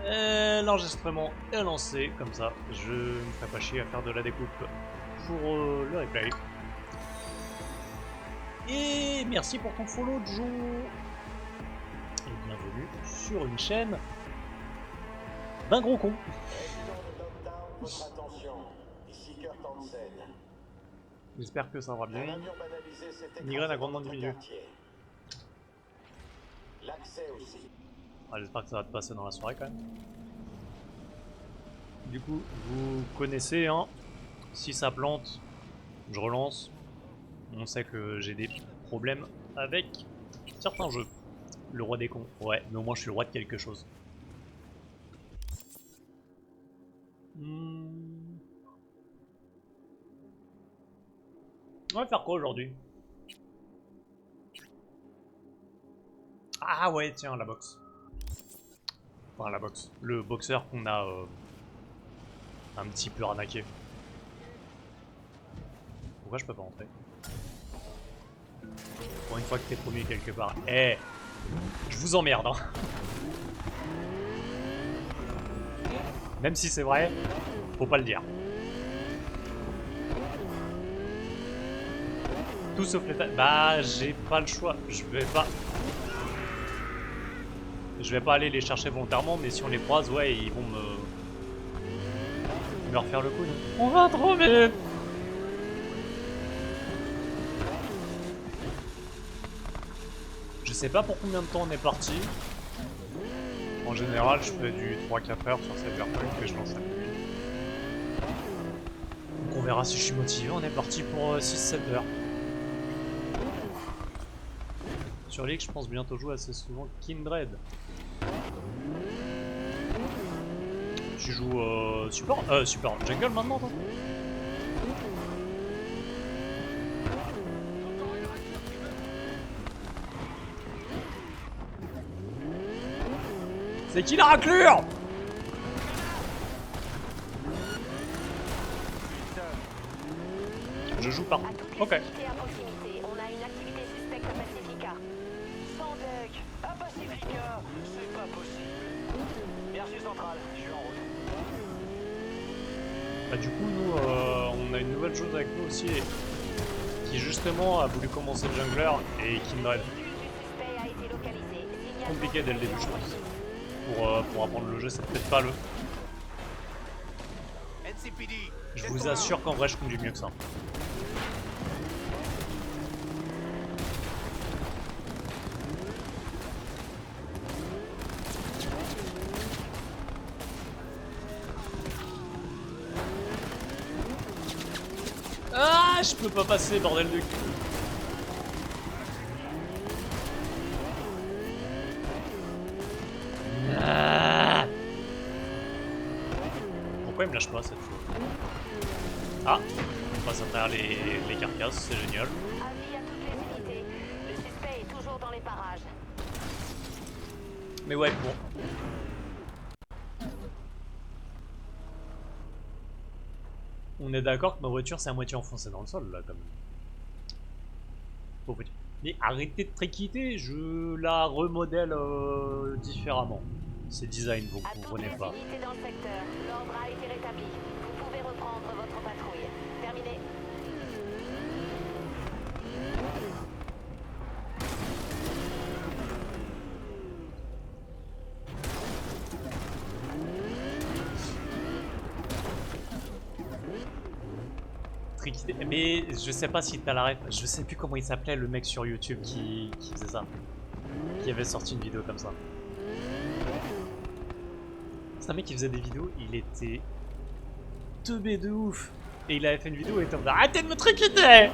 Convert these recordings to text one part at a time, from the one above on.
L'enregistrement est lancé, comme ça je me ferai pas chier à faire de la découpe pour le replay. Et merci pour ton follow, Joe. Et bienvenue sur une chaîne d'un gros con. J'espère que ça va bien. Migraine a grandement diminué. Ah, j'espère que ça va te passer dans la soirée quand même. Du coup, vous connaissez, hein, si ça plante, je relance. On sait que j'ai des problèmes avec certains jeux. Le roi des cons, ouais, mais au moins je suis le roi de quelque chose. On va faire quoi aujourd'hui? Ah ouais, tiens, la boxe. Enfin, la boxe. Le boxeur qu'on a un petit peu arnaqué. Pourquoi je peux pas rentrer? Pour une fois que t'es promu quelque part. Eh, je vous emmerde, hein. Même si c'est vrai, faut pas le dire. Tout sauf les... Bah, j'ai pas le choix. Je vais pas aller les chercher volontairement, mais si on les croise, ouais, ils vont me refaire le coup. On va trop vite. Je sais pas pour combien de temps on est parti. En général, je fais du 3-4 heures sur Cyberpunk et je lance à minuit. Donc on verra si je suis motivé. On est parti pour 6-7 heures. Sur League, je pense bientôt jouer assez souvent Kindred. Tu joues support jungle maintenant, toi? C'est qui la raclure? Je joue pas. Ok. On a une activité suspecte à Pacifica. Sans deck, à Pacifica, c'est pas possible. Merci Central, je suis en route. Bah du coup, nous, on a une nouvelle chose avec nous aussi, qui justement a voulu commencer le jungler et Kindred. Compliqué dès le début, je pense. Pour apprendre le jeu, c'est peut-être pas le... Je vous assure qu'en vrai, je conduis mieux que ça. Ah, je peux pas passer, bordel de cul. Ah. Pourquoi il me lâche pas cette fois? Ah, on passe à travers les carcasses, c'est génial. Avis à toutes les unités. Le suspect est toujours dans les parages. Mais ouais, bon. On est d'accord que ma voiture c'est à moitié enfoncée dans le sol là, quand même. Pauvre petit. Mais arrêtez de triquiter, je la remodèle différemment. Ces designs, vous ne comprenez pas. Unités dans le secteur. L'ordre a été rétabli. Vous pouvez reprendre votre patrouille. Terminé. Mais je sais pas si t'as la ref, je sais plus comment il s'appelait le mec sur YouTube qui faisait ça. Qui avait sorti une vidéo comme ça. C'est un mec qui faisait des vidéos, il était teubé de ouf. Et il avait fait une vidéo et il était en mode arrêtez de me triquiter!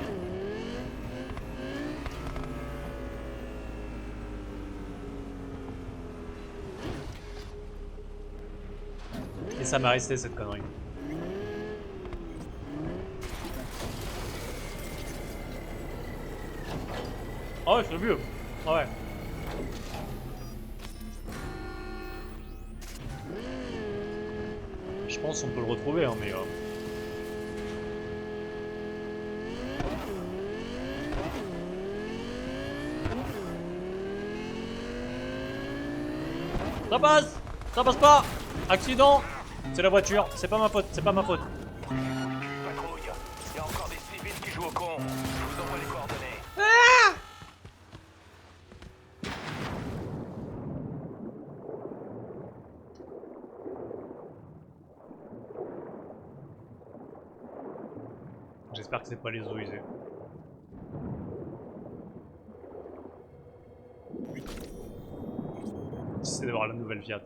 Et ça m'a resté cette connerie. Ah ouais, c'est mieux. Ah ouais. Je pense qu'on peut le retrouver, hein, mais... Ça passe! Ça passe pas! Accident! C'est la voiture, c'est pas ma faute, c'est pas ma faute. Patrouille, il y a encore des civils qui jouent au con. Je vous envoie les coordonnées. J'espère que c'est pas les eaux usées. C'est d'avoir la nouvelle Fiat.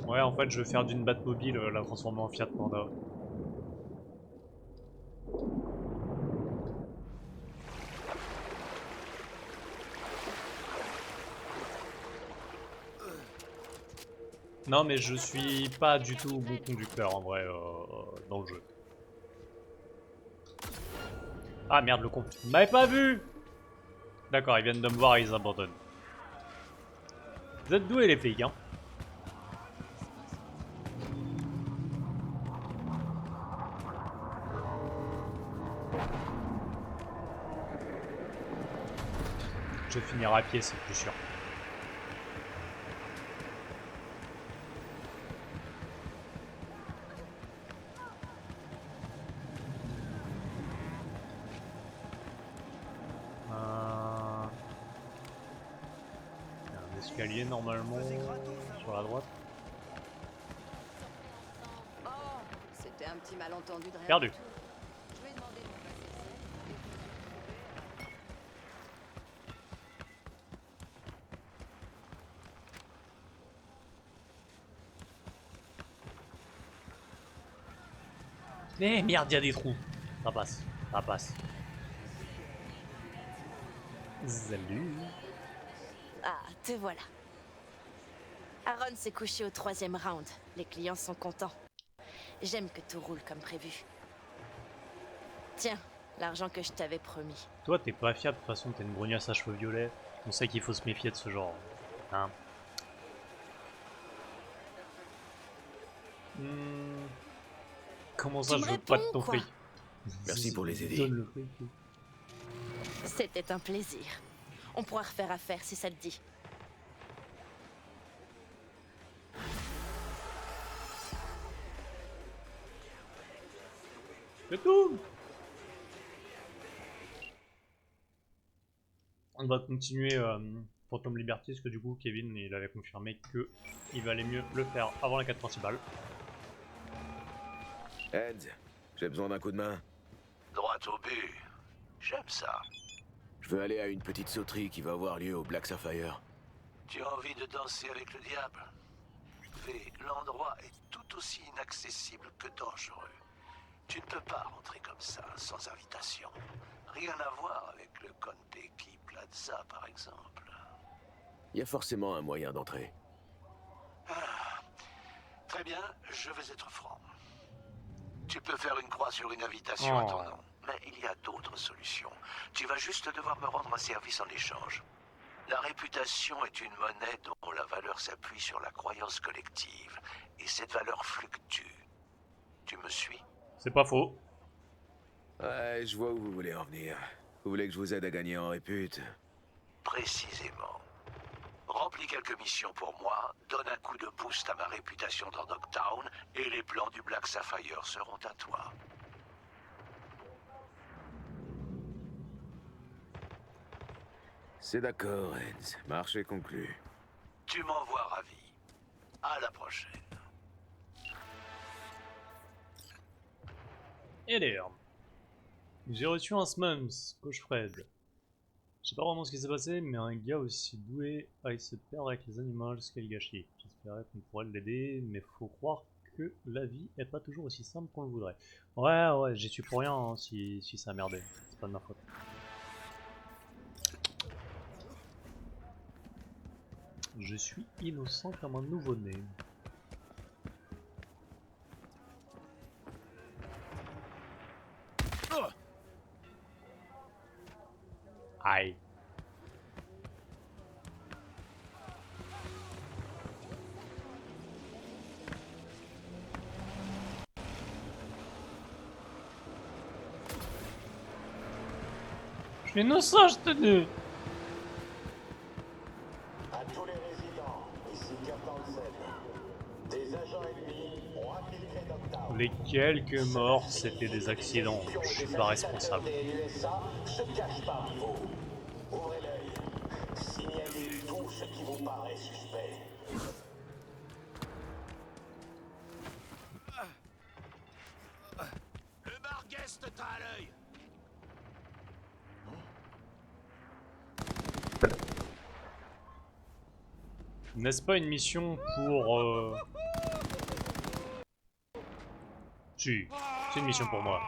Ouais, en fait, je vais faire d'une Batmobile la transformer en Fiat Panda. Non, mais je suis pas du tout bon conducteur en vrai dans le jeu. Ah merde, le con. Vous m'avez pas vu! D'accord, ils viennent de me voir et ils abandonnent. Vous êtes doués les flics, hein? Je vais finir à pied, c'est plus sûr. Il y a un escalier normalement sur la droite. Oh, c'était un petit malentendu de rien. Perdu. Je vais demander de me passer Mais merde, il y a des trous. Ça passe, ça passe. Salut. Ah, te voilà. Aaron s'est couché au 3e round. Les clients sont contents. J'aime que tout roule comme prévu. Tiens, l'argent que je t'avais promis. Toi, t'es pas fiable, de toute façon, t'es une brognasse à cheveux violets. On sait qu'il faut se méfier de ce genre. Hein. Comment ça, Tu je me veux pas de réponds, ton quoi. fric? Merci pour les aider. Donne le fric. C'était un plaisir. On pourra refaire affaire si ça te dit. C'est tout. On va continuer Phantom Liberty, parce que du coup, Kevin, il avait confirmé que il valait mieux le faire avant la quête principale. Ed, j'ai besoin d'un coup de main. Droit au but. J'aime ça. Je veux aller à une petite sauterie qui va avoir lieu au Black Sapphire. Tu as envie de danser avec le diable? Mais l'endroit est tout aussi inaccessible que dangereux. Tu ne peux pas rentrer comme ça, sans invitation. Rien à voir avec le Konpeki Plaza, par exemple. Il y a forcément un moyen d'entrer. Très bien, je vais être franc. Tu peux faire une croix sur une invitation Oh. à ton nom, mais il y a d'autres solutions. Tu vas juste devoir me rendre un service en échange. La réputation est une monnaie dont la valeur s'appuie sur la croyance collective, et cette valeur fluctue. Tu me suis? C'est pas faux. Ouais, je vois où vous voulez en venir. Vous voulez que je vous aide à gagner en répute? Précisément. Remplis quelques missions pour moi, donne un coup de boost à ma réputation dans Dogtown, et les plans du Black Sapphire seront à toi. C'est d'accord, Ed. Marché conclu. Tu m'envoies ravi. À la prochaine. Et d'ailleurs, j'ai reçu un Smums, coach Fred. Je sais pas vraiment ce qui s'est passé, mais un gars aussi doué aille se perdre avec les animaux, ce qu'elle gâchait. J'espérais qu'on pourrait l'aider, mais faut croire que la vie est pas toujours aussi simple qu'on le voudrait. Ouais, j'y suis pour rien hein, si ça a merdé. C'est pas de ma faute. Je suis innocent comme un nouveau-né. Aïe. Je suis innocent, je te dis. À tous les résidents, ici Captain Sen. Des Les quelques morts, c'était des accidents. Je suis pas responsable. Le Barghest t'a à l'œil. N'est-ce pas une mission pour... Si, c'est une mission pour moi.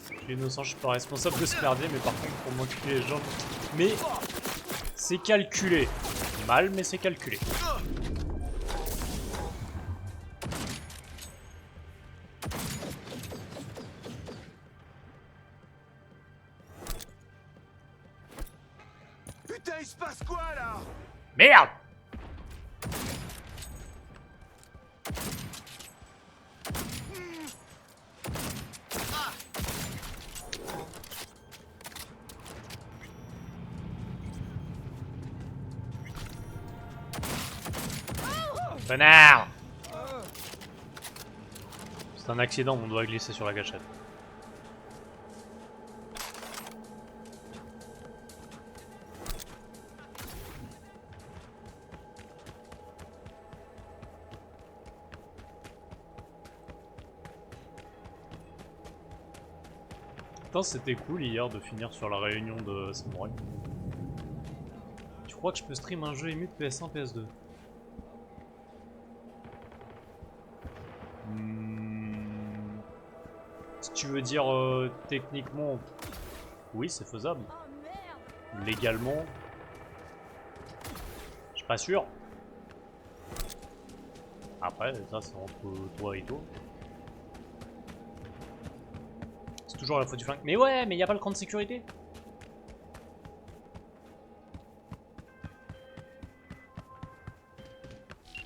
Je suis innocent, je suis pas responsable de ce merdier, mais par contre pour m'occuper les jambes. Mais c'est calculé. Mal, mais c'est calculé. Putain, il se passe quoi là? Merde! Connard! C'est un accident, on doit glisser sur la gâchette. Putain, c'était cool hier de finir sur la réunion de Samurai. Tu crois que je peux stream un jeu ému de PS1, PS2? Si tu veux dire techniquement, oui, c'est faisable. Légalement, je suis pas sûr. Après, ça c'est entre toi et toi. C'est toujours la faute du flingue. Mais ouais, mais y a pas le cran de sécurité.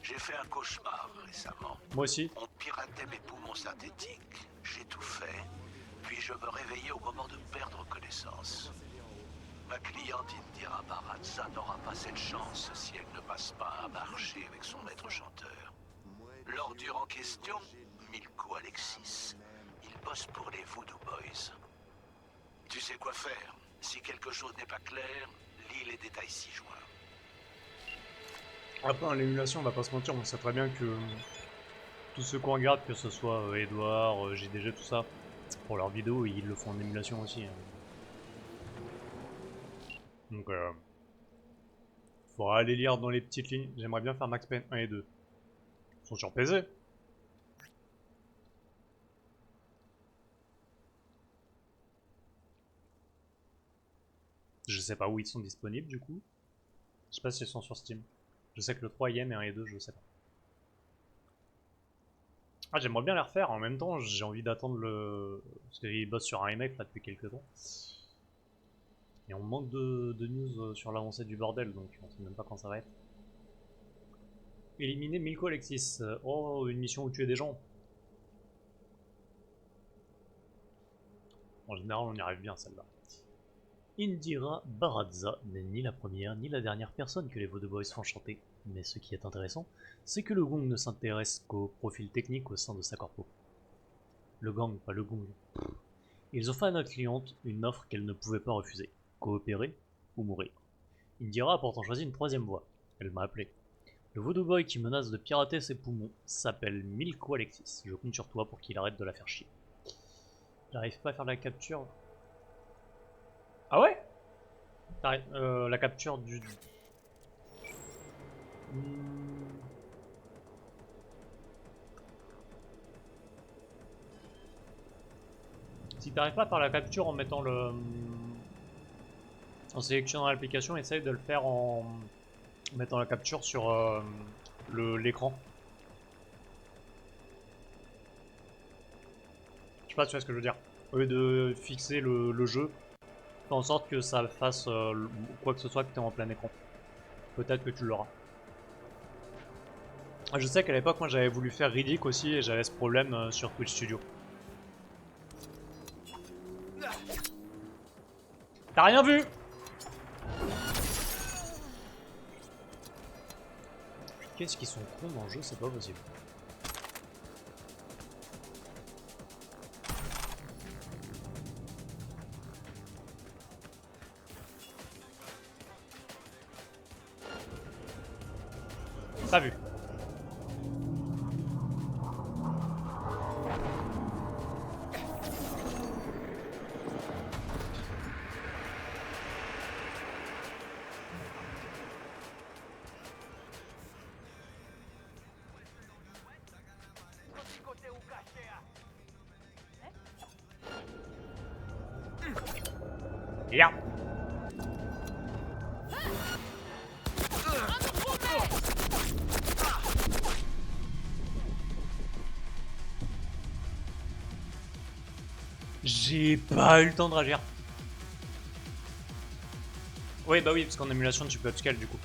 J'ai fait un cauchemar récemment. Moi aussi. On piratait mes poumons synthétiques. J'ai tout fait. Puis je me réveillais au moment de perdre connaissance. Ma cliente Indira Baradza n'aura pas cette chance si elle ne passe pas un marché avec son maître chanteur. L'ordure en question, Milko Alexis. Il bosse pour les Voodoo Boys. Tu sais quoi faire. Si quelque chose n'est pas clair, lis les détails ci-joints. Après, l'émulation, on va pas se mentir, on sait très bien que tous ceux qu'on regarde, que ce soit Edouard, JDG, tout ça, pour leurs vidéos, ils le font en émulation aussi. Hein. Donc, faudra aller lire dans les petites lignes. J'aimerais bien faire Max Payne 1 et 2. Ils sont sur PC. Je sais pas où ils sont disponibles du coup. Je sais pas s'ils sont sur Steam. Je sais que le 3ème et 1 et 2, je sais pas. Ah, j'aimerais bien les refaire. En même temps, j'ai envie d'attendre le... Parce qu'ils bossent sur un remake là depuis quelques temps. Et on manque de news sur l'avancée du bordel, donc on sait même pas quand ça va être. Éliminer Milko Alexis. Oh, une mission où tuer des gens. En général, on y arrive bien celle-là. Indira Baradza n'est ni la première ni la dernière personne que les Voodoo Boys font chanter. Mais ce qui est intéressant, c'est que le gang ne s'intéresse qu'au profil technique au sein de sa corpo. Le gang, pas le gong. Ils ont fait à notre cliente une offre qu'elle ne pouvait pas refuser. Coopérer ou mourir. Indira a pourtant choisi une troisième voie. Elle m'a appelé. Le Voodoo Boy qui menace de pirater ses poumons s'appelle Milko Alexis. Je compte sur toi pour qu'il arrête de la faire chier. J'arrive pas à faire la capture. Ah ouais? La capture du... Si t'arrives pas à faire la capture en mettant le... En sélectionnant l'application, essaye de le faire en mettant la capture sur l'écran. Je sais pas si tu vois ce que je veux dire. Au lieu de fixer le jeu, Fais en sorte que ça fasse quoi que ce soit que tu es en plein écran. Peut-être que tu l'auras. Je sais qu'à l'époque, moi j'avais voulu faire Riddick aussi et j'avais ce problème sur Twitch Studio. T'as rien vu? Qu'est-ce qu'ils sont cons dans le jeu, c'est pas possible. Pas vu. Yeah. J'ai pas eu le temps de réagir. Oui, bah oui, parce qu'en émulation tu peux upscale du coup.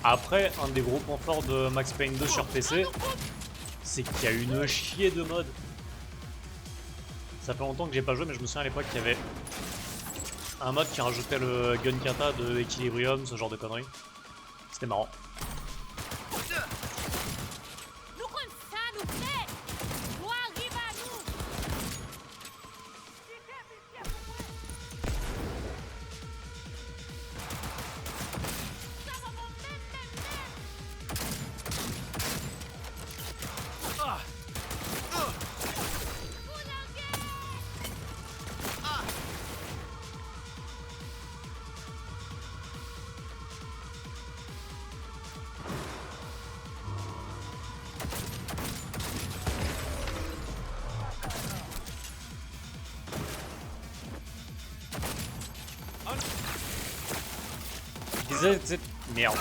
Après, un des gros points forts de Max Payne 2 sur PC, c'est qu'il y a une chier de modes. Ça fait longtemps que j'ai pas joué, mais je me souviens à l'époque qu'il y avait un mode qui rajoutait le gun kata de Equilibrium, ce genre de conneries. C'était marrant. Merde.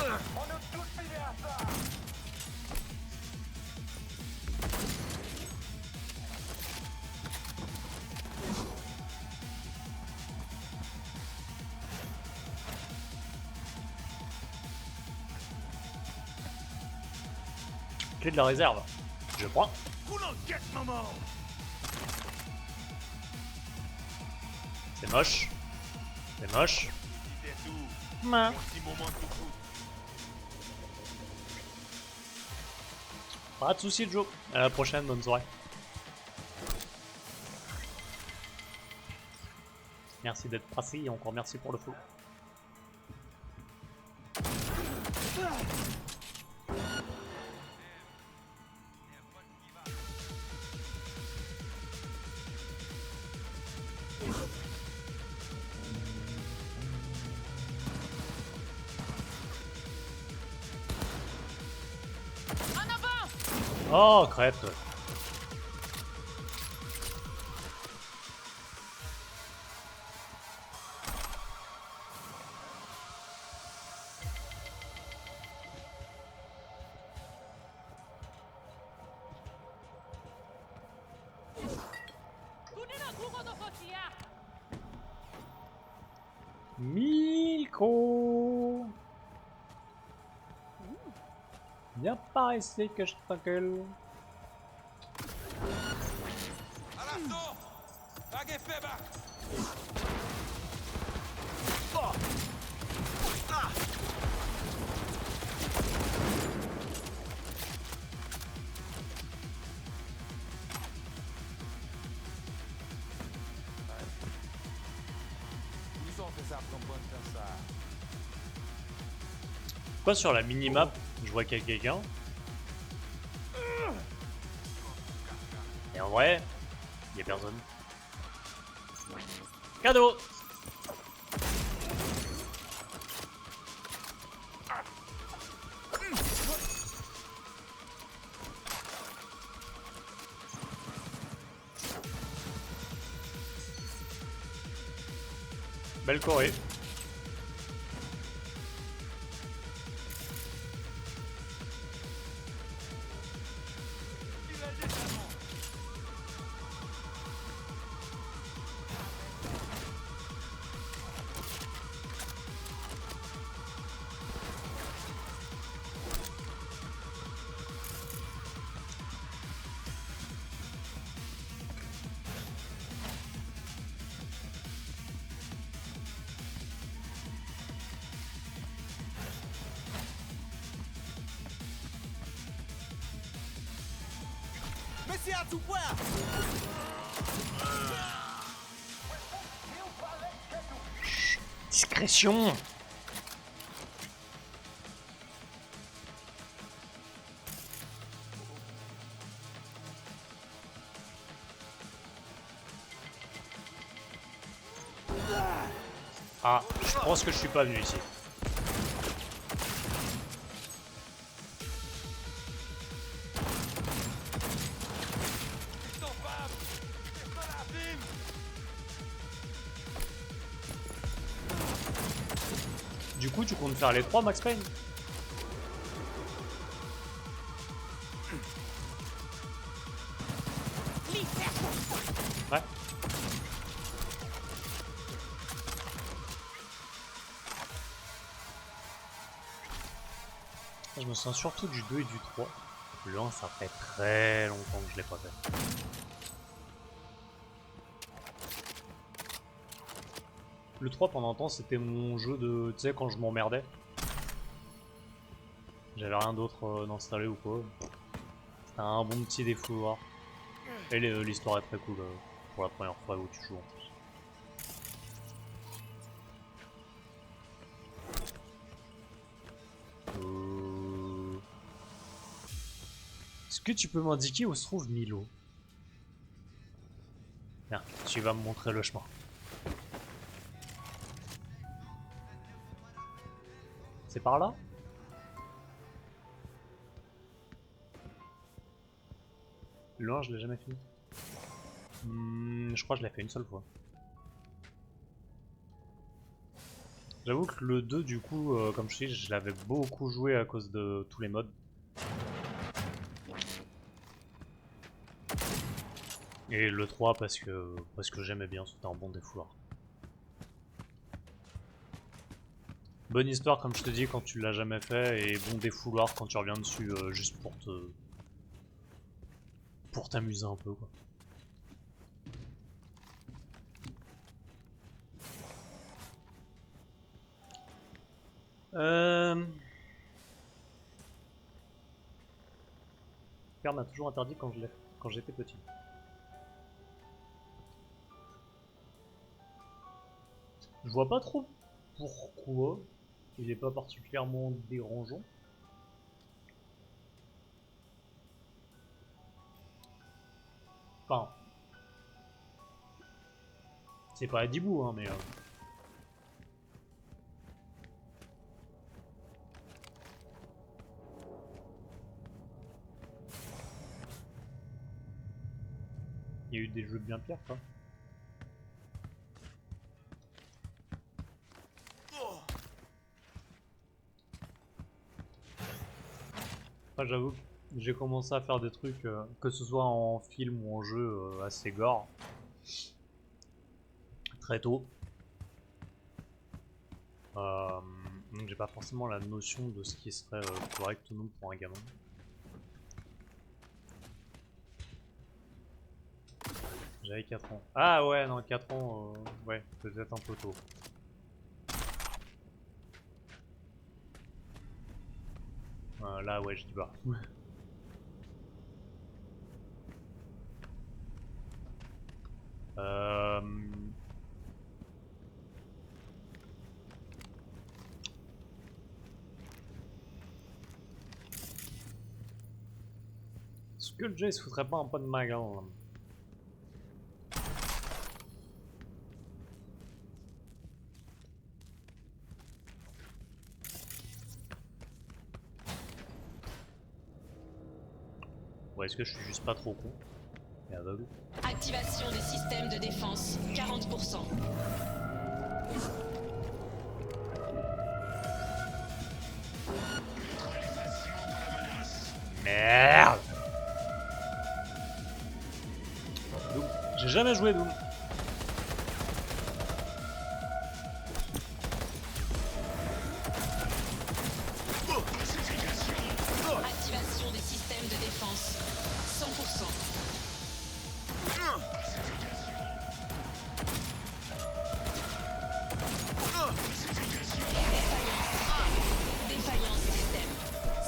Clé de la réserve. Je prends. C'est moche. C'est moche. Pas de soucis, Joe. À la prochaine, bonne soirée. Merci d'être passé et encore merci pour le flow. Oh, crête. Miko. Viens par ici que je t'engueule. Pourquoi sur la minimap je vois qu'il y a quelqu'un et en vrai il y a personne. Cadeau. Belle Corée. Baissez à tout point. Discrétion. Ah, je pense que je suis pas venu ici. Du coup, tu comptes faire les 3, Max Payne? Ouais. Je me sens surtout du 2 et du 3. Le 1, ça fait très longtemps que je l'ai pas fait. Le 3 pendant un temps c'était mon jeu de... Tu sais quand je m'emmerdais. J'avais rien d'autre d'installer ou quoi. C'était un bon petit défouloir. Et l'histoire est très cool pour la première fois où tu joues en plus. Est-ce que tu peux m'indiquer où se trouve Milo? Tiens, tu vas me montrer le chemin. C'est par là? Le 1, je l'ai jamais fini. Je crois que je l'ai fait une seule fois. J'avoue que le 2, du coup, comme je dis, je l'avais beaucoup joué à cause de tous les mods. Et le 3 parce que j'aimais bien, c'était un bon défouloir. Bonne histoire comme je te dis quand tu l'as jamais fait, et bon défouloir quand tu reviens dessus juste pour t'amuser un peu quoi. Père m'a toujours interdit quand j'étais petit. Je vois pas trop pourquoi il est pas particulièrement dérangeant. Enfin, c'est pas Adibou hein, mais il y a eu des jeux bien pires quoi. Enfin, j'avoue que j'ai commencé à faire des trucs, que ce soit en film ou en jeu, assez gore. Très tôt. Donc j'ai pas forcément la notion de ce qui serait correct ou non pour un gamin. J'avais 4 ans. Ah ouais, non, 4 ans, ouais, peut-être un peu tôt. Là, ouais, je dis pas. Est-ce que le jeu il se foutrait pas un peu de ma gueule là? Ou est-ce que je suis juste pas trop con et aveugle? Activation des systèmes de défense, 40%. Merde! Doom. J'ai jamais joué Doom. Activation des systèmes de défense, 100%. Défaillance système.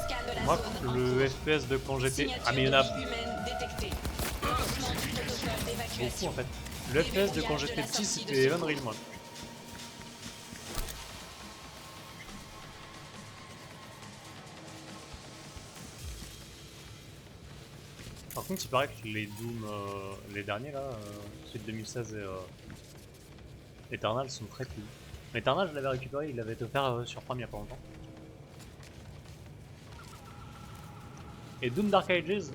Scan de la Moi, zone en le cours. FPS de quand j'étais... Signature Ah mais il y en a... de vie humaine détectée. beaucoup en fait. Le FPS de quand j'étais petit c'était Unreal moi. Par contre il paraît que les Doom, les derniers là, ceux de 2016 et Eternal sont très cool. Eternal je l'avais récupéré, il l'avait été offert sur Prime il y a pas longtemps. Et Doom Dark Ages,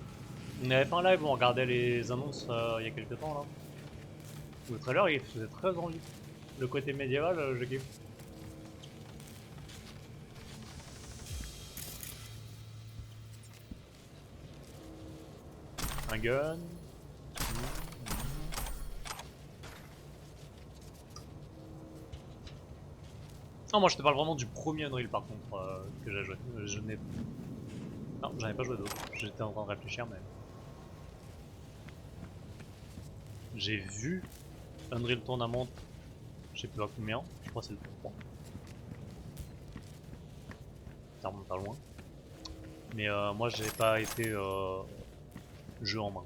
on avait fait un live où on regardait les annonces il y a quelques temps là. Le trailer il faisait très envie. Le côté médiéval, je kiffe. Un gun. Non, moi je te parle vraiment du premier Unreal par contre que j'ai joué. Je n'ai. Non, j'en ai pas joué d'autres. J'étais en train de réfléchir, mais. J'ai vu Unreal Tournament, je sais plus à combien, je crois que c'est le 3. Ça remonte à loin. Mais moi j'ai pas été jeu en main.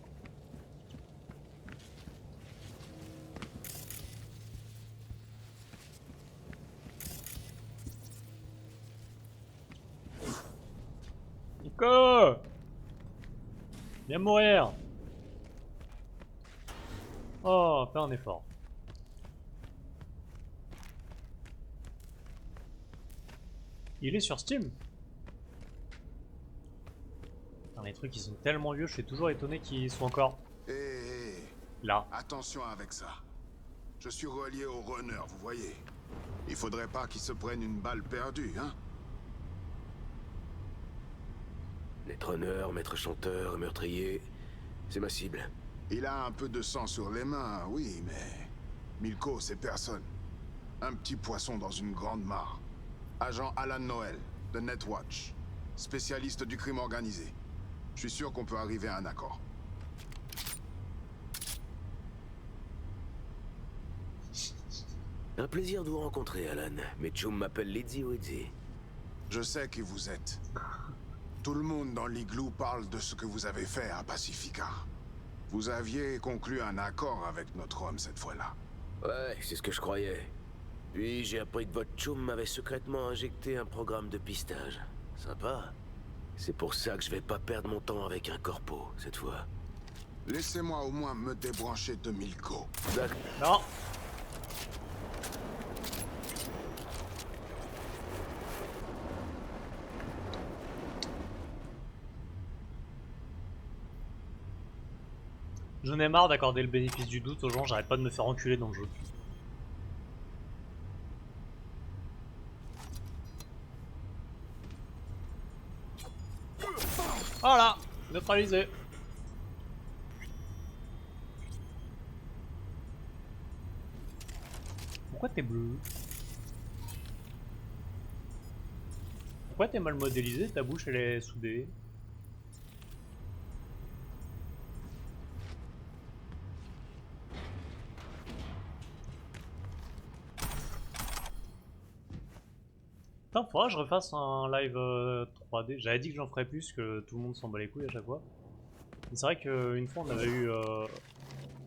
Nico! Viens mourir! Oh, fais un effort. Il est sur Steam. Putain, les trucs ils sont tellement vieux, je suis toujours étonné qu'ils soient encore là. Attention avec ça. Je suis relié au runner, vous voyez. Il faudrait pas qu'il se prenne une balle perdue, hein. Netrunner, maître chanteur, meurtrier, c'est ma cible. Il a un peu de sang sur les mains, oui, mais... Milko, c'est personne. Un petit poisson dans une grande mare. Agent Alan Noel, de Netwatch. Spécialiste du crime organisé. Je suis sûr qu'on peut arriver à un accord. Un plaisir de vous rencontrer, Alan. Mes chums m'appellent Lizzie Wedzi. Je sais qui vous êtes. Tout le monde dans l'igloo parle de ce que vous avez fait à Pacifica. Vous aviez conclu un accord avec notre homme cette fois-là. Ouais, c'est ce que je croyais. Puis j'ai appris que votre chum m'avait secrètement injecté un programme de pistage. Sympa. C'est pour ça que je vais pas perdre mon temps avec un corpo, cette fois. Laissez-moi au moins me débrancher de Milko. D'accord. Non. J'en ai marre d'accorder le bénéfice du doute aux gens, j'arrête pas de me faire enculer dans le jeu. Voilà, neutralisé. Pourquoi t'es bleu? Pourquoi t'es mal modélisé? Ta bouche elle est soudée. Putain, faudra que je refasse un live 3D. J'avais dit que j'en ferais plus, que tout le monde s'en bat les couilles à chaque fois. Mais c'est vrai qu'une fois on avait eu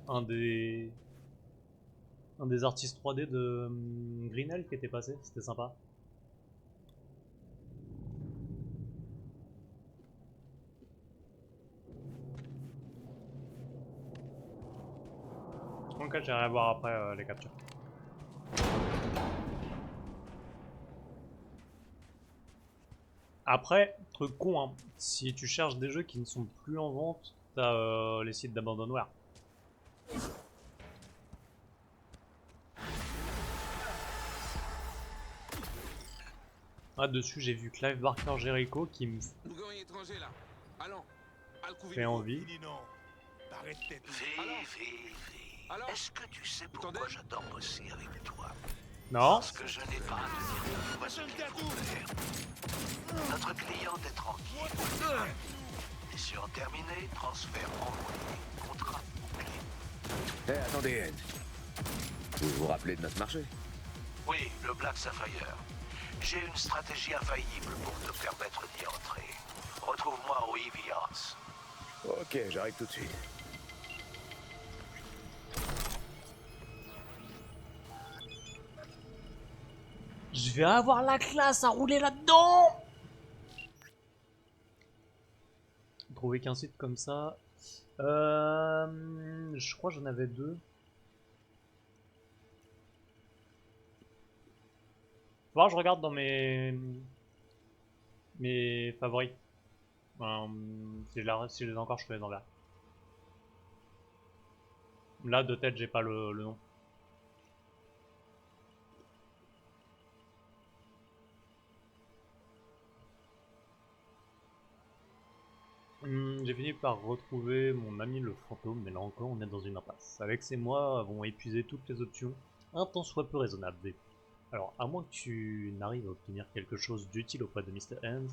un des artistes 3D de Greenell qui était passé, c'était sympa. En cas, j'irai voir après les captures. Après, truc con, hein, si tu cherches des jeux qui ne sont plus en vente, t'as les sites d'Abandonware. Ah, dessus, j'ai vu Clive Barker Jericho qui me fait envie. Est-ce que tu sais pourquoi j'adore bosser avec toi? Non. Parce que je n'ai pas à te dire une fois ce qu'il faut faire. Notre cliente est tranquille. Mission terminée, transfert envoyé, contrat bouclé. Eh, attendez, Ed. Vous vous rappelez de notre marché? Oui, le Black Sapphire. J'ai une stratégie infaillible pour te permettre d'y entrer. Retrouve-moi au EVS. Ok, j'arrive tout de suite. Je vais avoir la classe à rouler là-dedans. Trouver qu'un site comme ça. Je crois que j'en avais 2. Faut voir, je regarde dans mes favoris. Si je les ai encore, je te les enverrai. Là, de tête, j'ai pas le nom. J'ai fini par retrouver mon ami le fantôme, mais là encore on est dans une impasse. Alex et moi avons épuisé toutes les options, un tant soit peu raisonnables. Alors, à moins que tu n'arrives à obtenir quelque chose d'utile auprès de Mr. Hands,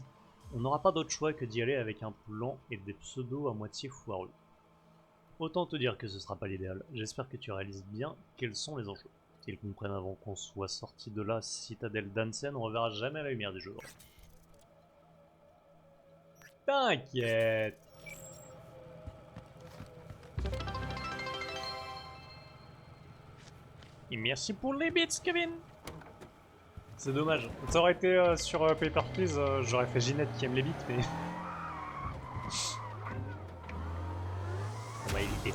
on n'aura pas d'autre choix que d'y aller avec un plan et des pseudos à moitié foireux. Autant te dire que ce sera pas l'idéal, j'espère que tu réalises bien quels sont les enjeux. Qu'ils comprennent avant qu'on soit sorti de la citadelle d'Hansen, on reverra jamais la lumière du jour. T'inquiète. Et merci pour les bits, Kevin. C'est dommage. Ça aurait été sur Paper Please, j'aurais fait Ginette qui aime les bits, mais... On va éviter.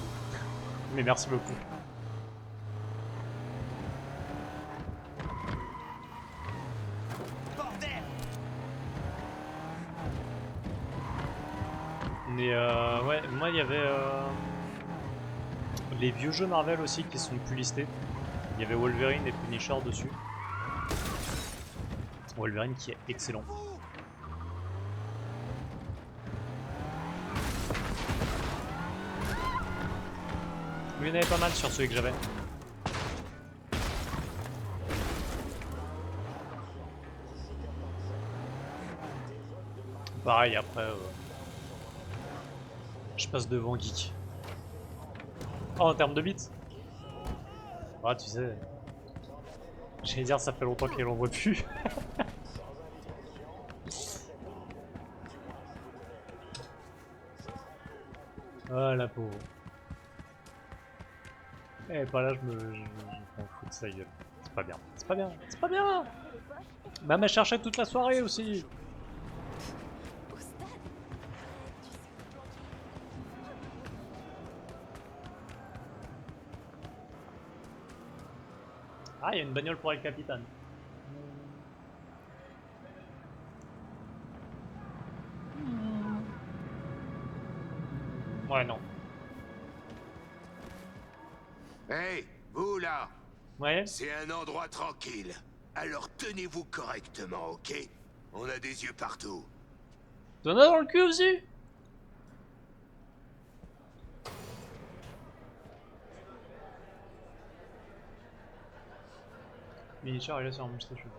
Mais merci beaucoup. Mais ouais, moi il y avait les vieux jeux Marvel aussi qui sont plus listés. Il y avait Wolverine et Punisher dessus. Wolverine qui est excellent. Il y en avait pas mal sur celui que j'avais. Pareil après... je passe devant Geek. Oh, en termes de bits. Ah, tu sais. J'allais dire, ça fait longtemps qu'elle en voit plus. Ah, la pauvre. Eh, pas là, je m'en fous de sa gueule. C'est pas bien. C'est pas bien. C'est pas bien. Bah, elle cherchait toute la soirée aussi. Ah, il y a une bagnole pour le capitaine. Ouais, non. Hey, vous là! Ouais. C'est un endroit tranquille. Alors tenez-vous correctement, ok? On a des yeux partout. T'en as dans le cul aussi? Miniature, il est sur mon station.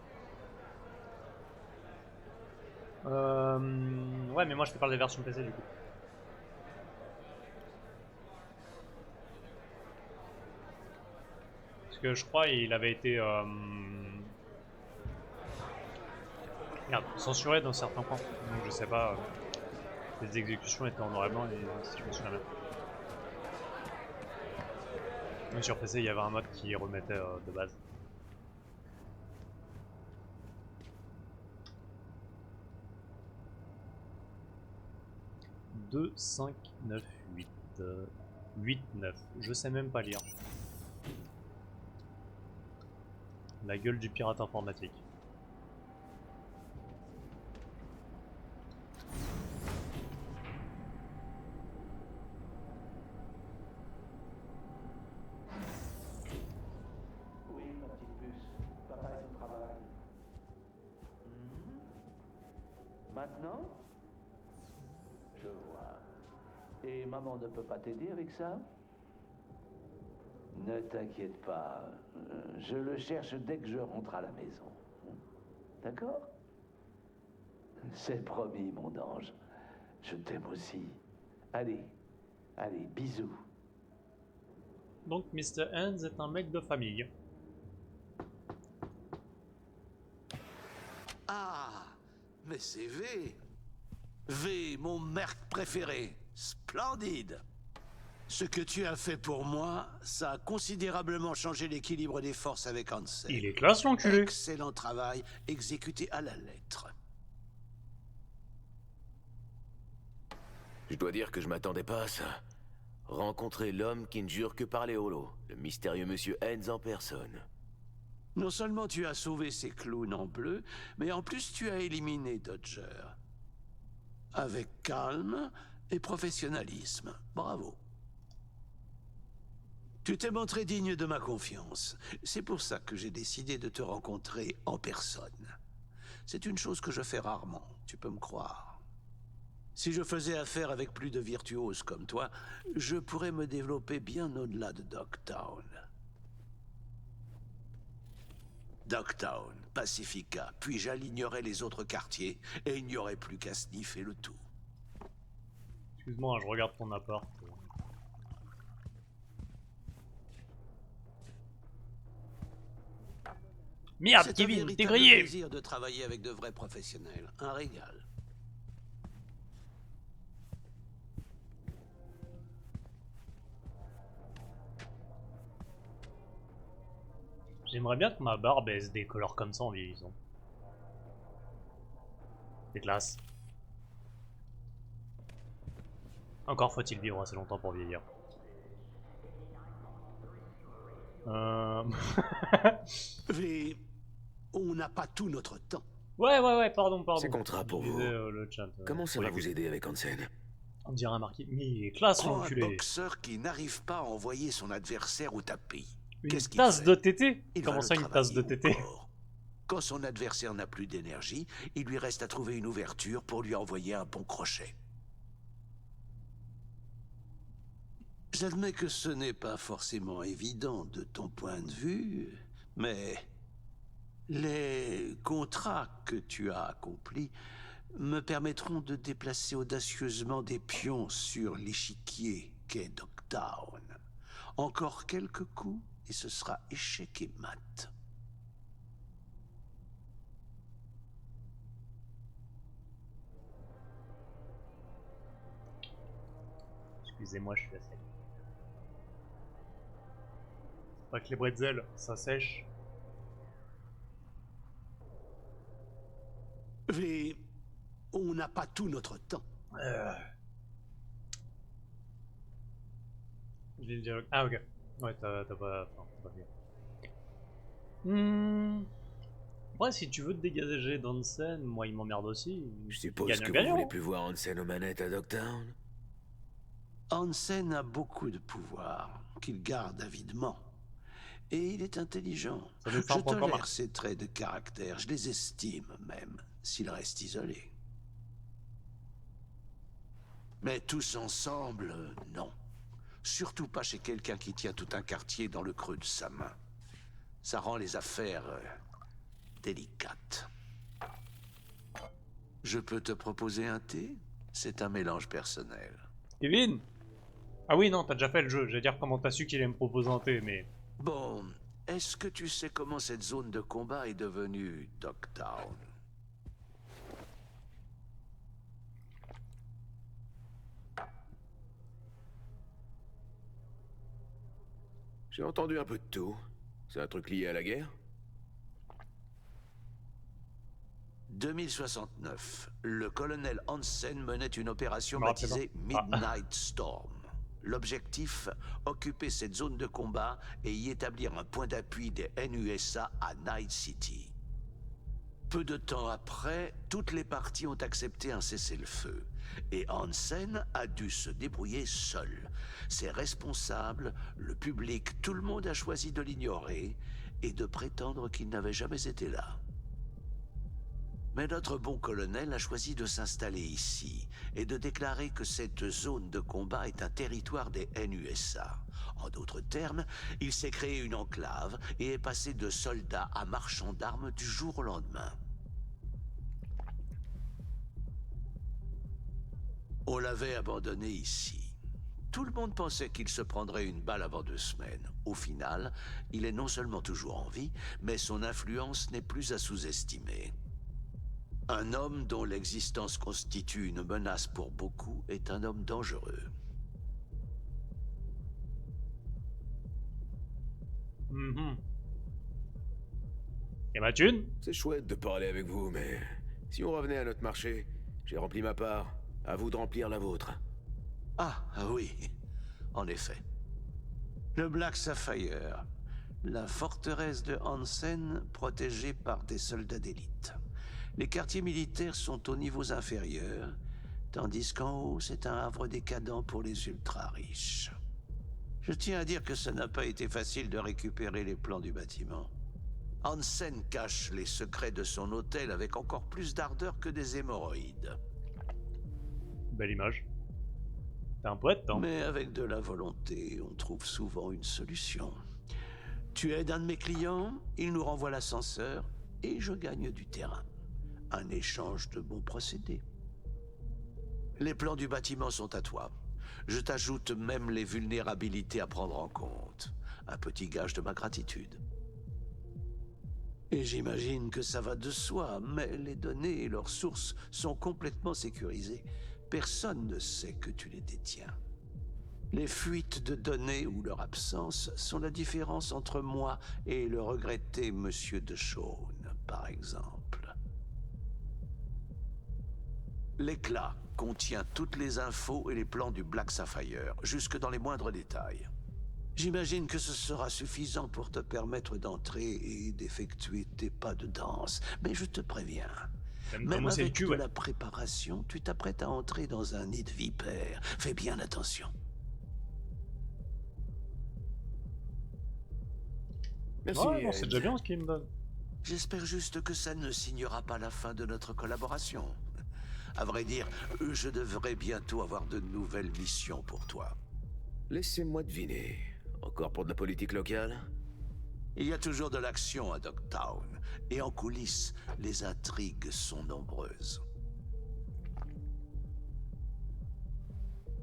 Ouais, mais moi je te parle des versions PC du coup. Parce que je crois il avait été merde, censuré dans certains points. Donc je sais pas. Les exécutions étaient en noir et blanc et si je me souviens bien. Mais sur PC il y avait un mode qui remettait de base. 2, 5, 9, 8. 8, 9. Je sais même pas lire. La gueule du pirate informatique. Oui, ma petite puce. Papa est au travail. Maintenant? Je vois. Et maman ne peut pas t'aider avec ça? Ne t'inquiète pas. Je le cherche dès que je rentre à la maison. D'accord? C'est promis, mon ange. Je t'aime aussi. Allez, allez, bisous. Donc Mr. Hands est un mec de famille. Ah, mais c'est V. V, mon merc préféré. Splendide. Ce que tu as fait pour moi, ça a considérablement changé l'équilibre des forces avec Hansen. Il est classe l'enculé. Excellent travail, exécuté à la lettre. Je dois dire que je m'attendais pas à ça. Rencontrer l'homme qui ne jure que par les holos, le mystérieux monsieur Hens en personne. Non seulement tu as sauvé ces clowns en bleu, mais en plus tu as éliminé Dodger. Avec calme et professionnalisme. Bravo. Tu t'es montré digne de ma confiance. C'est pour ça que j'ai décidé de te rencontrer en personne. C'est une chose que je fais rarement, tu peux me croire. Si je faisais affaire avec plus de virtuoses comme toi, je pourrais me développer bien au-delà de Dogtown. Dogtown, Pacifica, puis j'alignerais les autres quartiers et il n'y aurait plus qu'à sniffer le tout. Excuse-moi, je regarde ton appart. Merde, Kevin, t'es grillé! C'est un plaisir de travailler avec de vrais professionnels. Un régal. J'aimerais bien que ma barbe elle se décolore comme ça en vieillissant. C'est classe. Encore faut-il vivre assez longtemps pour vieillir. Mais on n'a pas tout notre temps. Ouais, pardon. C'est contrat pour vous. Le chat, Comment ça va vous aider avec Hansen? On dirait un marquis. Mais il est classe l'enculé. Un boxeur qui n'arrive pas à envoyer son adversaire au tapis. Une Qu'est-ce qu'il tasse fait? de tété? Il Comment va ça le une tasse de travailler tété? au corps. Quand son adversaire n'a plus d'énergie, il lui reste à trouver une ouverture pour lui envoyer un bon crochet. J'admets que ce n'est pas forcément évident de ton point de vue, mais les contrats que tu as accomplis me permettront de déplacer audacieusement des pions sur l'échiquier qu'est Dogtown. Encore quelques coups et ce sera échec et mat. Excusez-moi, je suis à sec. Pas que les bretzels, ça sèche. Mais on n'a pas tout notre temps. Je vais le dire. Ah, ok. Ouais, t'as pas. Enfin, t'as pas bien. Ouais, si tu veux te dégager d'Hansen, moi il m'emmerde aussi. Je suppose que vous voulez plus voir Hansen aux manettes à Dogtown. Hansen a beaucoup de pouvoir, qu'il garde avidement. Et il est intelligent. Je tolère ses traits de caractère, je les estime même, s'il reste isolé. Mais tous ensemble, non. Surtout pas chez quelqu'un qui tient tout un quartier dans le creux de sa main. Ça rend les affaires délicates. Je peux te proposer un thé? C'est un mélange personnel. Kevin? Ah oui, non, t'as déjà fait le jeu. J'allais dire comment t'as su qu'il allait me proposer un thé, mais... Bon, est-ce que tu sais comment cette zone de combat est devenue Dogtown? J'ai entendu un peu de tout. C'est un truc lié à la guerre? 2069, le colonel Hansen menait une opération baptisée Midnight Storm. L'objectif, occuper cette zone de combat et y établir un point d'appui des NUSA à Night City. Peu de temps après, toutes les parties ont accepté un cessez-le-feu. Et Hansen a dû se débrouiller seul. Ses responsables, le public, tout le monde a choisi de l'ignorer et de prétendre qu'il n'avait jamais été là. Mais notre bon colonel a choisi de s'installer ici et de déclarer que cette zone de combat est un territoire des NUSA. En d'autres termes, il s'est créé une enclave et est passé de soldat à marchand d'armes du jour au lendemain. On l'avait abandonné ici. Tout le monde pensait qu'il se prendrait une balle avant 2 semaines. Au final, il est non seulement toujours en vie, mais son influence n'est plus à sous-estimer. Un homme dont l'existence constitue une menace pour beaucoup est un homme dangereux. Et ma thune? C'est chouette de parler avec vous, mais si on revenait à notre marché, j'ai rempli ma part, à vous de remplir la vôtre. Ah oui, en effet. Le Black Sapphire, la forteresse de Hansen protégée par des soldats d'élite. Les quartiers militaires sont aux niveaux inférieurs, tandis qu'en haut, c'est un havre décadent pour les ultra-riches. Je tiens à dire que ça n'a pas été facile de récupérer les plans du bâtiment. Hansen cache les secrets de son hôtel avec encore plus d'ardeur que des hémorroïdes. Belle image. T'es un poète, toi. Mais avec de la volonté, on trouve souvent une solution. Tu aides un de mes clients, il nous renvoie l'ascenseur, et je gagne du terrain. Un échange de bons procédés. Les plans du bâtiment sont à toi. Je t'ajoute même les vulnérabilités à prendre en compte. Un petit gage de ma gratitude. Et j'imagine que ça va de soi, mais les données et leurs sources sont complètement sécurisées. Personne ne sait que tu les détiens. Les fuites de données ou leur absence sont la différence entre moi et le regretté Monsieur de Chaune, par exemple. L'éclat contient toutes les infos et les plans du Black Sapphire, jusque dans les moindres détails. J'imagine que ce sera suffisant pour te permettre d'entrer et d'effectuer tes pas de danse, mais je te préviens. Même avec de la préparation, tu t'apprêtes à entrer dans un nid de vipères. Fais bien attention. Merci. Ouais, non, c'est déjà bien ce qu'il me donne. J'espère juste que ça ne signera pas la fin de notre collaboration. À vrai dire, je devrais bientôt avoir de nouvelles missions pour toi. Laissez-moi deviner. Encore pour de la politique locale? Il y a toujours de l'action à Dogtown. Et en coulisses, les intrigues sont nombreuses.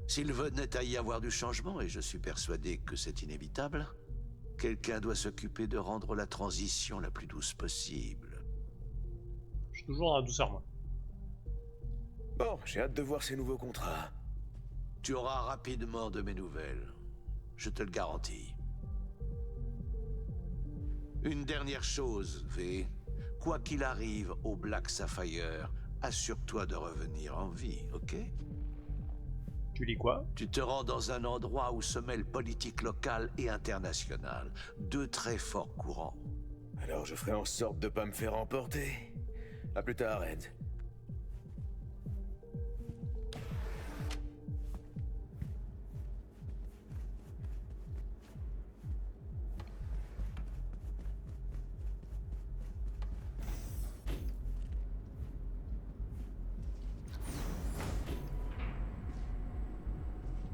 S'il venait à y avoir du changement, et je suis persuadé que c'est inévitable, quelqu'un doit s'occuper de rendre la transition la plus douce possible. Je suis toujours dans la douceur, moi. Bon, j'ai hâte de voir ces nouveaux contrats. Tu auras rapidement de mes nouvelles. Je te le garantis. Une dernière chose, V. Quoi qu'il arrive au Black Sapphire, assure-toi de revenir en vie, ok? Tu lis quoi? Tu te rends dans un endroit où se mêlent politique locale et internationale. Deux très forts courants. Alors je ferai en sorte de pas me faire emporter. À plus tard, Ed.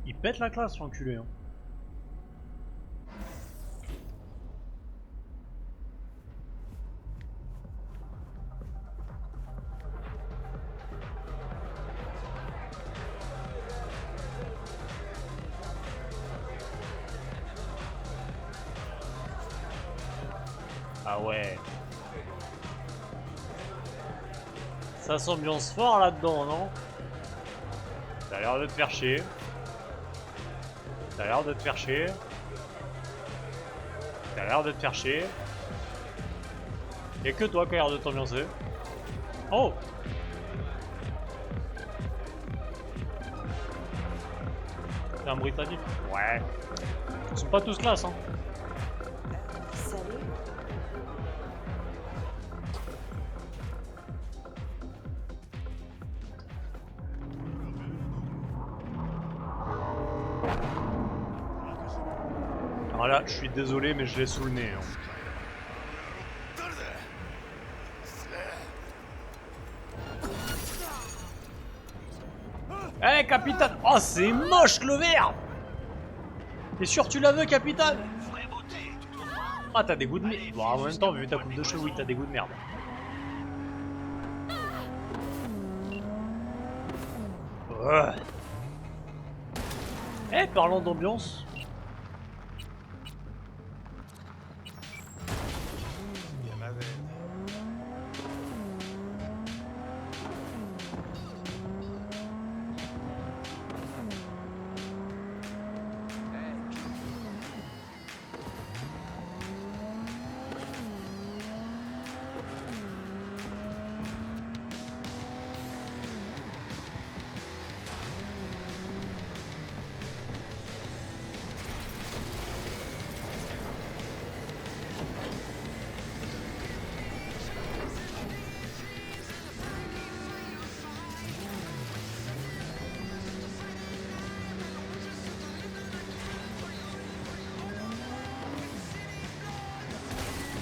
Il pète la classe, l'enculé. Hein. Ah ouais. Ça s'ambiance fort là-dedans, non? T'as l'air de te faire chier. T'as l'air de te faire chier. T'as l'air de te faire chier. Y'a que toi qui a l'air de t'ambiancer. Oh! C'est un Britannique? Ouais. Ils sont pas tous classe, hein. Salut. Alors là, je suis désolé, mais je l'ai sous le nez. Hein. Eh, hey, capitaine! Oh, c'est moche, Clover! T'es sûr que tu la veux, capitaine? Ah, t'as des goûts de merde. Bon, en même temps, vu ta coupe de cheveux, oui, t'as des goûts de merde. Eh, hey, parlant d'ambiance.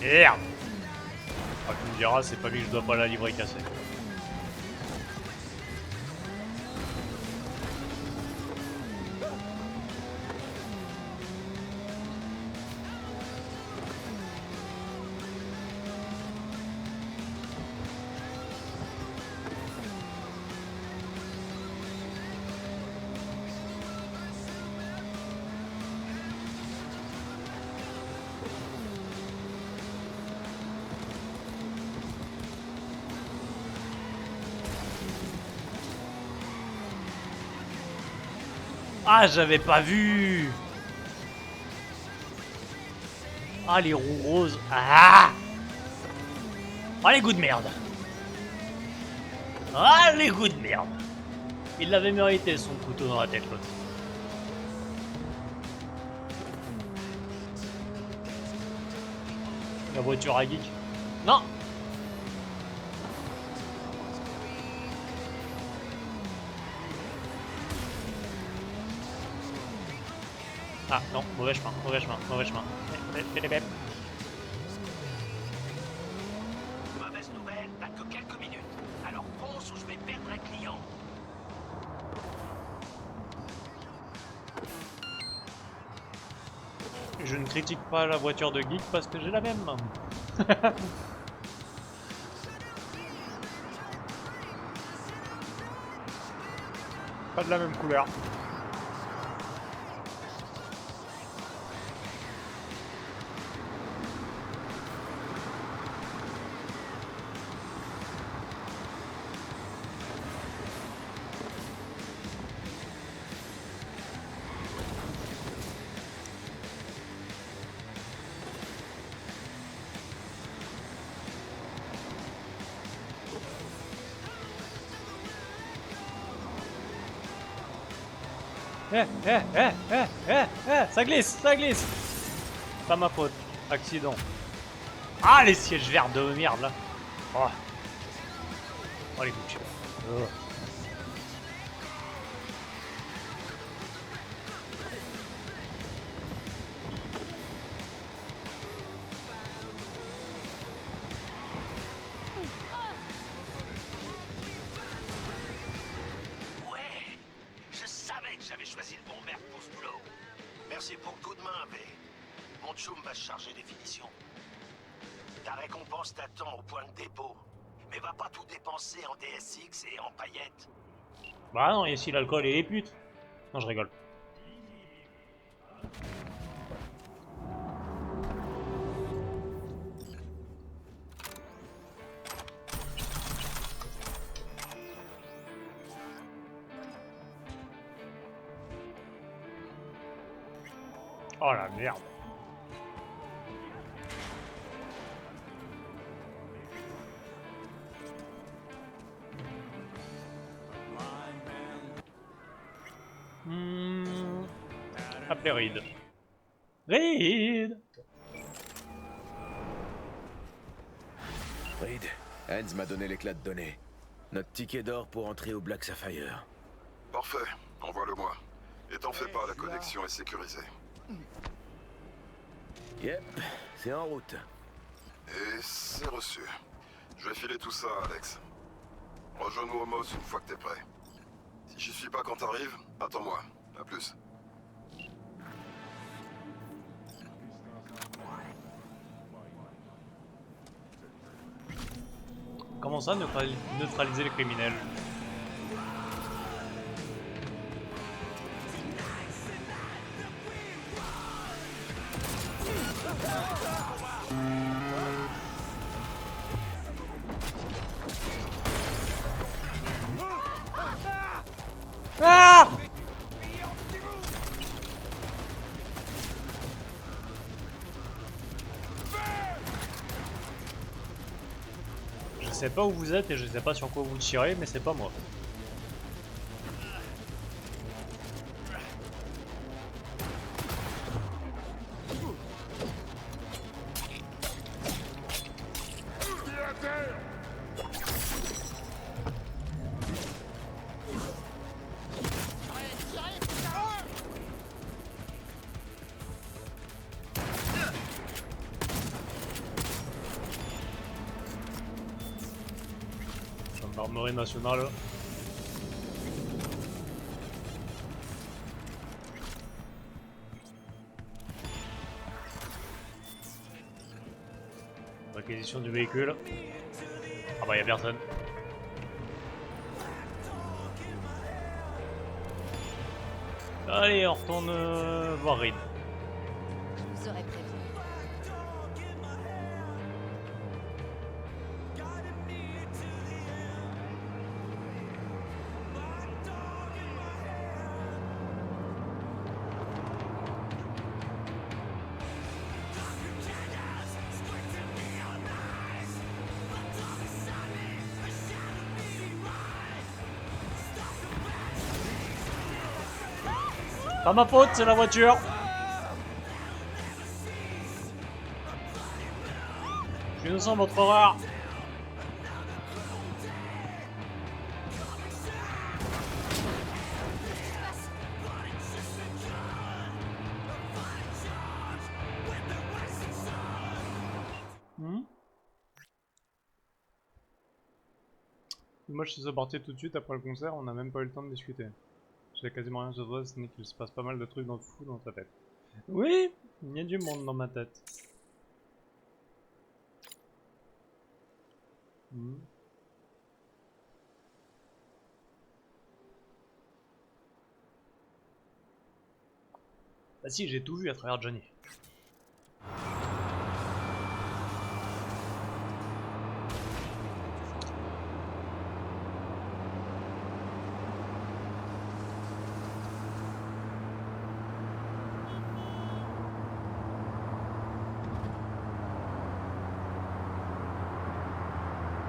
Merde. Ah, tu me diras, c'est pas lui que je dois pas la livrer cassée. Ah, j'avais pas vu. Ah, les roues roses. Ah. Ah, les goûts de merde. Ah, les goûts de merde. Il l'avait mérité, son couteau dans la tête, l'autre. La voiture à geek. Non. Ah non, mauvais chemin, mauvais chemin, mauvais chemin. Mauvaise nouvelle, t'as que quelques minutes. Alors fonce ou je vais perdre un client. Je ne critique pas la voiture de geek parce que j'ai la même. Pas de la même couleur. Ça glisse, ça glisse. Pas ma faute, accident. Ah, les sièges verts de merde là. Oh, oh les coups. Oh. J'avais choisi le bon merde pour ce boulot. Merci pour le coup de main, V. Mon tchoum va se charger des finitions. Ta récompense t'attend au point de dépôt. Mais va pas tout dépenser en DSX et en paillettes. Bah non, ici l'alcool et les putes. Non, je rigole. Oh la merde. Appelez Reed. Reed. Reed, Hens m'a donné l'éclat de données. Notre ticket d'or pour entrer au Black Sapphire. Parfait, envoie-le-moi. Et t'en fais pas, la connexion est sécurisée. Yep, c'est en route. Et c'est reçu. Je vais filer tout ça à Alex. Rejoins-nous au Moss une fois que t'es prêt. Si j'y suis pas quand t'arrives, attends-moi. À plus. Comment ça, neutraliser les criminels? Ah! Je sais pas où vous êtes et je sais pas sur quoi vous tirez, mais c'est pas moi. Armerie nationale. Acquisition du véhicule. Ah bah y'a personne. Allez, on retourne voir Reed. Je vous aurais prévenu. Pas ma faute, c'est la voiture. Je suis innocent, votre horreur. Moi je suis parti tout de suite après le concert, on n'a même pas eu le temps de discuter. J'ai quasiment rien sur toi, ce n'est qu'il se passe pas mal de trucs dans le fou dans ta tête. Oui, il y a du monde dans ma tête. Bah si, j'ai tout vu à travers Johnny.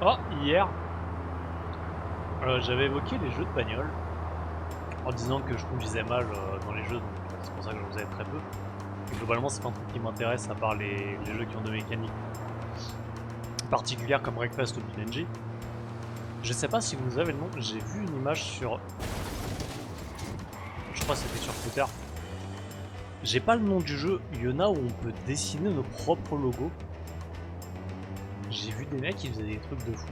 Oh, hier, j'avais évoqué les jeux de bagnole en disant que je conduisais mal dans les jeux, donc c'est pour ça que j'en faisais très peu. Et globalement, c'est pas un truc qui m'intéresse à part les jeux qui ont de mécaniques particulières comme Breakfast ou BNG. Je sais pas si vous avez le nom, j'ai vu une image sur. Je crois que c'était sur Twitter. J'ai pas le nom du jeu, il y en a où on peut dessiner nos propres logos. J'ai vu des mecs qui faisaient des trucs de fou.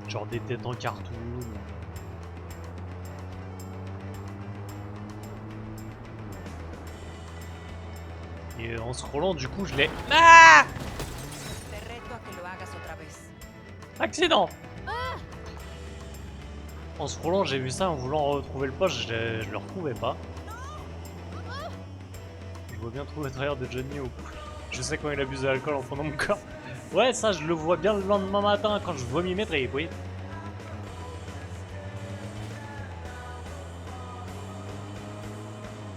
Genre des têtes en cartoon. Et en scrollant, du coup, je l'ai. Ah! Accident! En scrollant, j'ai vu ça en voulant retrouver le poste, je le retrouvais pas. Je vois bien trouver le travers de Johnny au. Je sais quand il abuse de l'alcool en prenant mon corps. Ouais, ça je le vois bien le lendemain matin quand je vomis mes tripes, oui.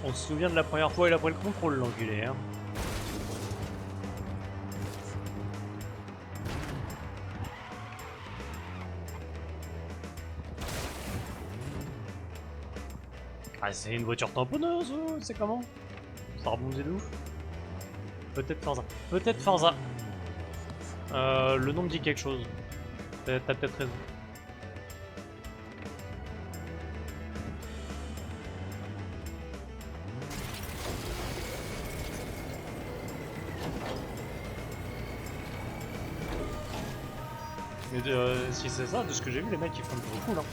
On se souvient de la première fois il a pris le contrôle, l'enculé, hein. Ah, c'est une voiture tamponneuse, c'est comment? Ça rebondit de ouf. Peut-être Forza. Peut-être Forza. Le nom me dit quelque chose. T'as peut-être raison. Mais si c'est ça, de ce que j'ai vu, les mecs ils font le truc cool. Hein.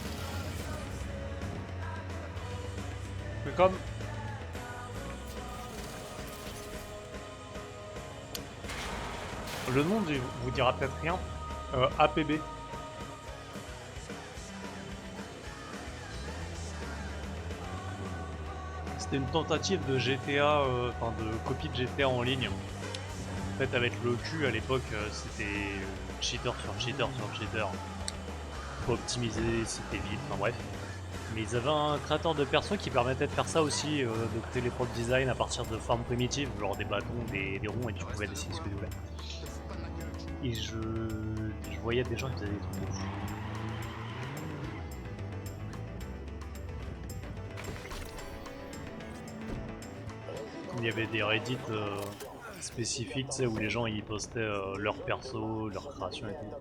Mais comme. Le nom vous dira peut-être rien. APB. C'était une tentative de GTA, enfin de copie de GTA en ligne. En fait, avec le cul à l'époque, c'était cheater sur cheater sur cheater. Faut optimiser, c'était vite, enfin bref. Mais ils avaient un créateur de perso qui permettait de faire ça aussi, de créer les propres designs à partir de formes primitives, genre des bâtons, des ronds, et tu pouvais dessiner ce que tu voulais. Et je voyais des gens qui faisaient des trucs de fou. Il y avait des Reddit spécifiques, tu sais, où les gens ils postaient leur perso, leur création et tout.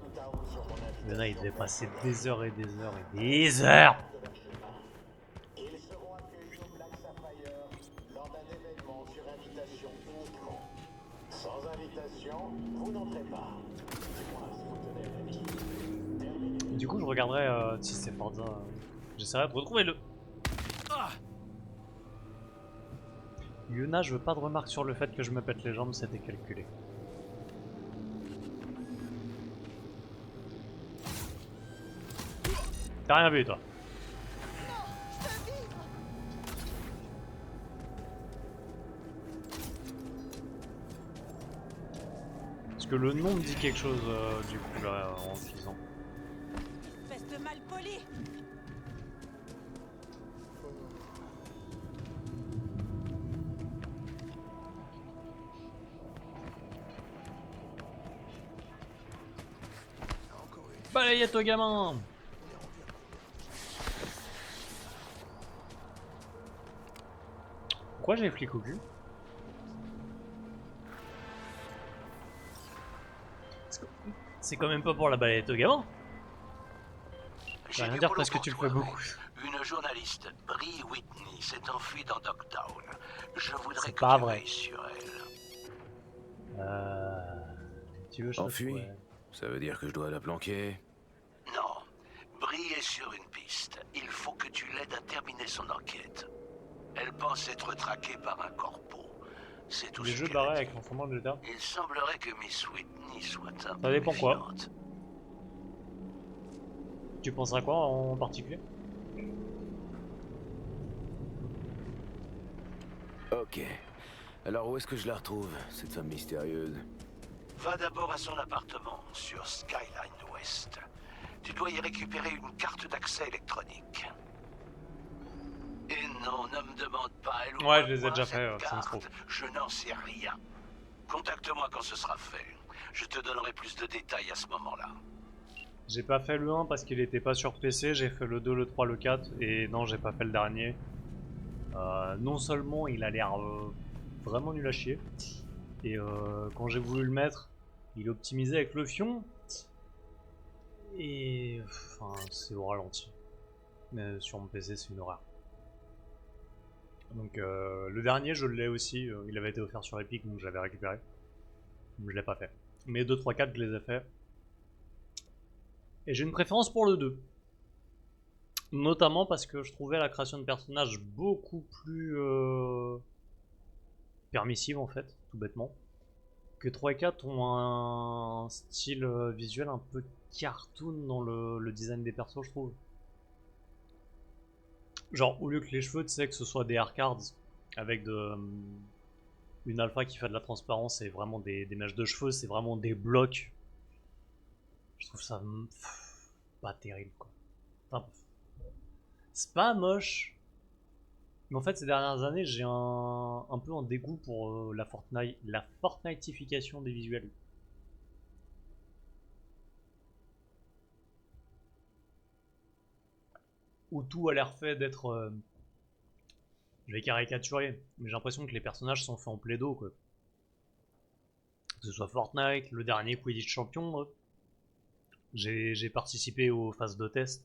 Il y en a, ils devaient passer des heures et des heures et des heures. Ils seront accueillis au Black Sapphire lors d'un événement sur invitation uniquement. Sans invitation, vous n'entrez pas. Du moins, Du coup, je regarderai si c'est Forza. J'essaierai de retrouver le. Yuna, je veux pas de remarques sur le fait que je me pète les jambes, c'était calculé. T'as rien vu, toi? Parce que le nom me dit quelque chose, du coup, là, en disant. Espèce de mal poli. Balayette au gamin! Pourquoi j'ai les flics au cul? C'est quand même pas pour la balayette au gamin. Je vais rien dire parce que tu le fais beaucoup. Une journaliste, Bree Whitney, s'est enfuie dans Dogtown. Je voudrais que pas tu vrai. veilles sur elle. Tu veux, je Enfuie? te... ouais. Ça veut dire que je dois la planquer? Non, Bree est sur une piste. Il faut que tu l'aides à terminer son enquête. Elle pense être traquée par un corpo. C'est tout Les ce jeux qu'elle barrés a dit. avec l'enfant de GTA. Il semblerait que Miss Whitney soit un Ça peu dépend quoi. méfiante. Tu penses à quoi en particulier? Ok. Alors où est-ce que je la retrouve, cette femme mystérieuse? Va d'abord à son appartement sur Skyline West. Tu dois y récupérer une carte d'accès électronique. Et non, ne me demande pas. Elle Ouais, ouvre je les ai quoi, déjà cette fait, ça me se carte? trouve. Je n'en sais rien. Contacte-moi quand ce sera fait. Je te donnerai plus de détails à ce moment-là. J'ai pas fait le 1 parce qu'il était pas sur PC, j'ai fait le 2, le 3, le 4 et non, j'ai pas fait le dernier. Non seulement il a l'air vraiment nul à chier, et quand j'ai voulu le mettre, il est optimisé avec le fion, et enfin c'est au ralenti. Mais sur mon PC c'est une horreur. Donc le dernier je l'ai aussi, il avait été offert sur Epic donc je l'avais récupéré. Donc, je l'ai pas fait. Mais 2, 3, 4 je les ai fait. Et j'ai une préférence pour le 2. Notamment parce que je trouvais la création de personnages beaucoup plus permissive en fait, tout bêtement. Que 3 et 4 ont un style visuel un peu cartoon dans le design des persos, je trouve. Genre, au lieu que les cheveux, tu sais, que ce soit des arcards avec une alpha qui fait de la transparence et vraiment des mèches de cheveux, c'est vraiment des blocs. Je trouve ça pas terrible, quoi. Enfin, c'est pas moche. Mais en fait, ces dernières années, j'ai un peu un dégoût pour la Fortniteification des visuels. Où tout a l'air fait d'être... je vais caricaturer, mais j'ai l'impression que les personnages sont faits en plaido, quoi. Que ce soit Fortnite, le dernier Quidditch Champion, j'ai participé aux phases de test.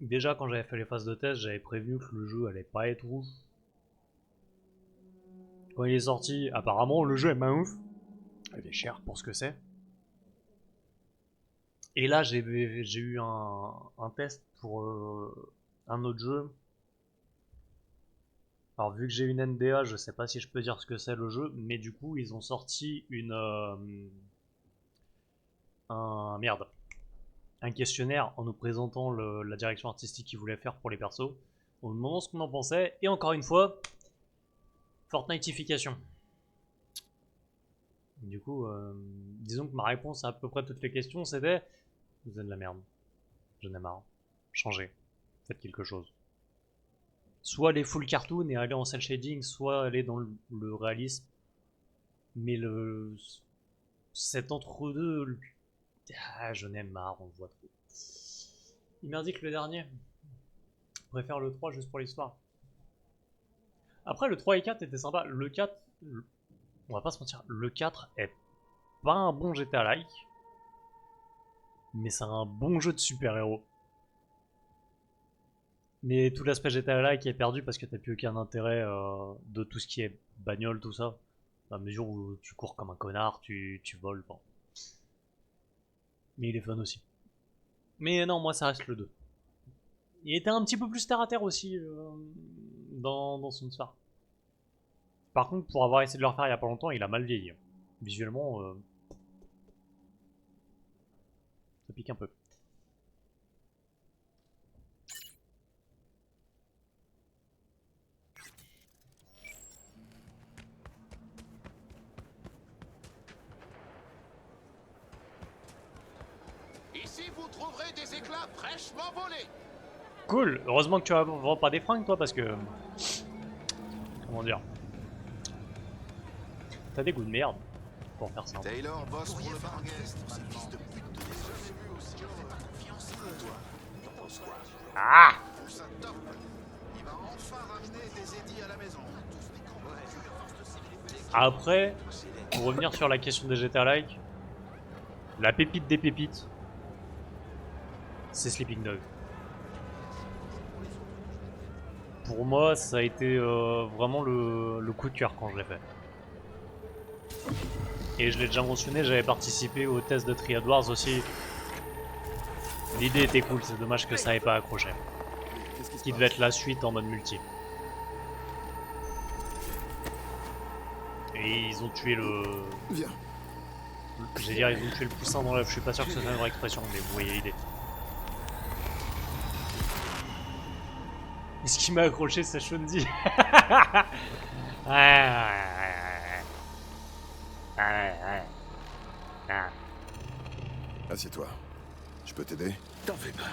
Déjà, quand j'avais fait les phases de test, j'avais prévenu que le jeu allait pas être ouf. Quand il est sorti, apparemment, le jeu est pas ouf. Il est cher pour ce que c'est. Et là, j'ai eu un test pour un autre jeu. Alors, vu que j'ai une NDA, je sais pas si je peux dire ce que c'est le jeu, mais du coup, ils ont sorti un questionnaire en nous présentant la direction artistique qu'ils voulaient faire pour les persos. On nous demandant ce qu'on en pensait, et encore une fois, Fortniteification. Du coup, disons que ma réponse à peu près toutes les questions, c'était: vous êtes de la merde. J'en ai marre. Changez. Faites quelque chose. Soit aller full cartoon et aller en cel shading, soit aller dans le réalisme. Mais cet entre-deux, j'en ai marre, on le voit trop. Il m'a dit que le dernier. Je préfère le 3 juste pour l'histoire. Après, le 3 et 4 étaient sympas. Le 4, on va pas se mentir, le 4 est pas un bon GTA-like. Mais c'est un bon jeu de super-héros. Mais tout l'aspect GTA-like est perdu parce que t'as plus aucun intérêt de tout ce qui est bagnole, tout ça. Dans la mesure où tu cours comme un connard, tu voles. Bon. Mais il est fun aussi. Mais non, moi ça reste le 2. Il était un petit peu plus terre à terre aussi dans son histoire. Par contre, pour avoir essayé de le refaire il y a pas longtemps, il a mal vieilli. Visuellement, ça pique un peu. Ici, vous trouverez des éclats fraîchement volés. Cool. Heureusement que tu vends pas des fringues, toi, parce que... Comment dire? T'as des goûts de merde pour faire ça. Taylor bosse pour le parquet. Ah! Il va enfin ramener des édits à la maison. Après, pour revenir sur la question des GTA-like, la pépite des pépites, c'est Sleeping Dog. Pour moi, ça a été vraiment le coup de cœur quand je l'ai fait. Et je l'ai déjà mentionné, j'avais participé au test de Triad Wars aussi. L'idée était cool, c'est dommage que ça n'ait pas accroché. Qui devait être la suite en mode multi. Et ils ont tué le... Viens. J'allais dire, ils ont tué le poussin dans l'œuf, je suis pas sûr que ce soit une vraie expression, mais vous voyez l'idée. Et ce qui m'a accroché, c'est Shundi. Assieds-toi. Je peux t'aider? T'en fais pas.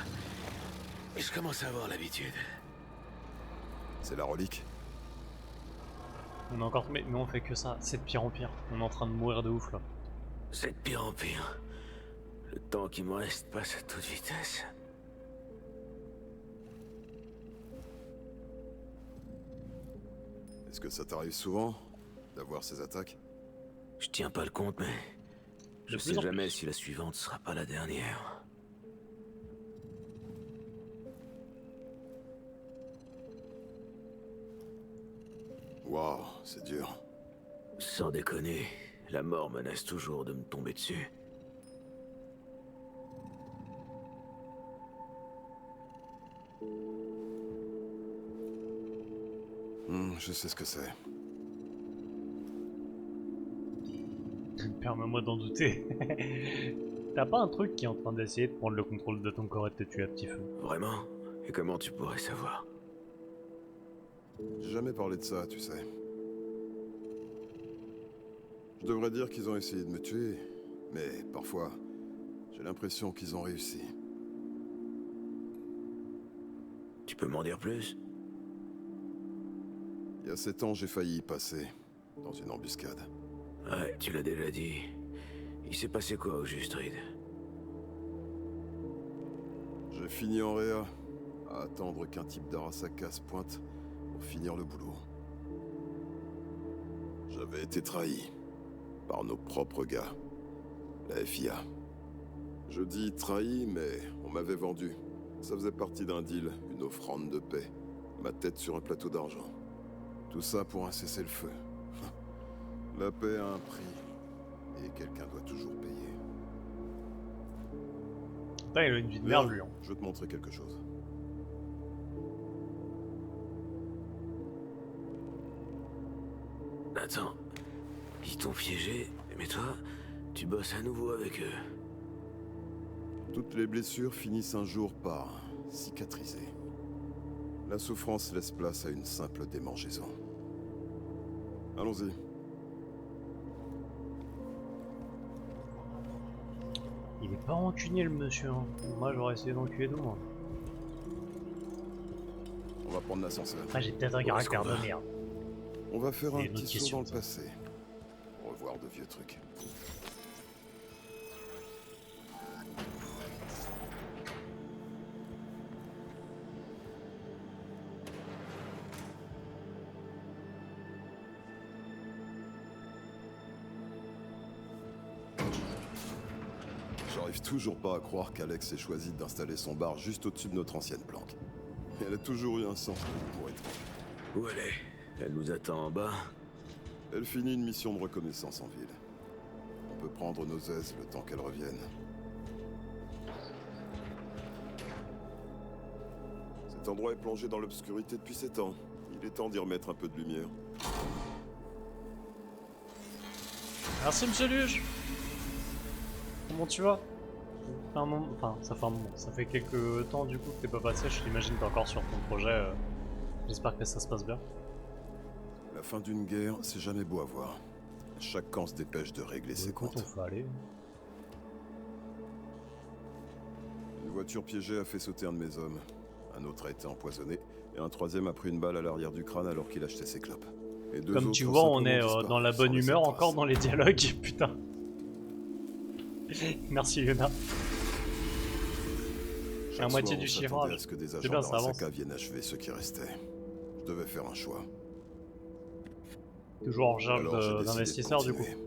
Je commence à avoir l'habitude. C'est la relique? On a encore... Mais on fait que ça, c'est de pire en pire. On est en train de mourir de ouf là. C'est de pire en pire. Le temps qui me reste passe à toute vitesse. Est-ce que ça t'arrive souvent d'avoir ces attaques? Je tiens pas le compte, mais je sais jamais si la suivante sera pas la dernière. Waouh, c'est dur. Sans déconner, la mort menace toujours de me tomber dessus. Je sais ce que c'est. Permets-moi d'en douter. T'as pas un truc qui est en train d'essayer de prendre le contrôle de ton corps et de te tuer à petit feu? Vraiment? Et comment tu pourrais savoir? J'ai jamais parlé de ça, tu sais. Je devrais dire qu'ils ont essayé de me tuer, mais parfois, j'ai l'impression qu'ils ont réussi. Tu peux m'en dire plus? Il y a 7 ans, j'ai failli y passer, dans une embuscade. Ouais, tu l'as déjà dit. Il s'est passé quoi au juste, Reed? J'ai fini en réa, à attendre qu'un type d'Arasaka se pointe pour finir le boulot. J'avais été trahi par nos propres gars, la FIA. Je dis trahi, mais on m'avait vendu. Ça faisait partie d'un deal, une offrande de paix. Ma tête sur un plateau d'argent. Tout ça pour un cessez-le-feu. La paix a un prix, et quelqu'un doit toujours payer. Putain, il a une vie de merde, lui. Je vais te montrer quelque chose. Attends, ils t'ont piégé, mais toi, tu bosses à nouveau avec eux. Toutes les blessures finissent un jour par cicatriser. La souffrance laisse place à une simple démangeaison. Allons-y. Il est pas rancunier le monsieur. Hein. Moi j'aurais essayé d'enculer tout le monde. On va prendre l'ascenseur. Ah, j'ai peut-être un caractère de merde. On va faire un une autre petit saut question, dans le ça. passé. Revoir de vieux trucs. J'arrive toujours pas à croire qu'Alex ait choisi d'installer son bar juste au-dessus de notre ancienne planque. Elle a toujours eu un sens de l'humour étrange. Où elle est? Elle nous attend en bas? Elle finit une mission de reconnaissance en ville. On peut prendre nos aises le temps qu'elle revienne. Cet endroit est plongé dans l'obscurité depuis 7 ans. Il est temps d'y remettre un peu de lumière. Merci monsieur Luge. Comment tu vas? Ça fait un moment, enfin ça fait un moment, ça fait quelques temps du coup que t'es pas passé, je t'imagine t'es encore sur ton projet, j'espère que ça se passe bien. La fin d'une guerre, c'est jamais beau à voir. Chaque camp se dépêche de régler ses comptes. On va aller. Une voiture piégée a fait sauter un de mes hommes. Un autre a été empoisonné, et un troisième a pris une balle à l'arrière du crâne alors qu'il achetait ses clopes. Et deux Comme autres tu ont vois, on est simplement dans la disparu bonne sans humeur laisser encore trace. dans les dialogues, putain. Merci Yuna. Chaque À moitié soir, du on s'attendait chirage. à ce que des C'est agents bien, ça avance. d'Arasaka viennent achever ceux qui restaient. Je devais faire un choix. Toujours en recherche Alors, j'ai décidé de d'investisseurs du coup. continuer.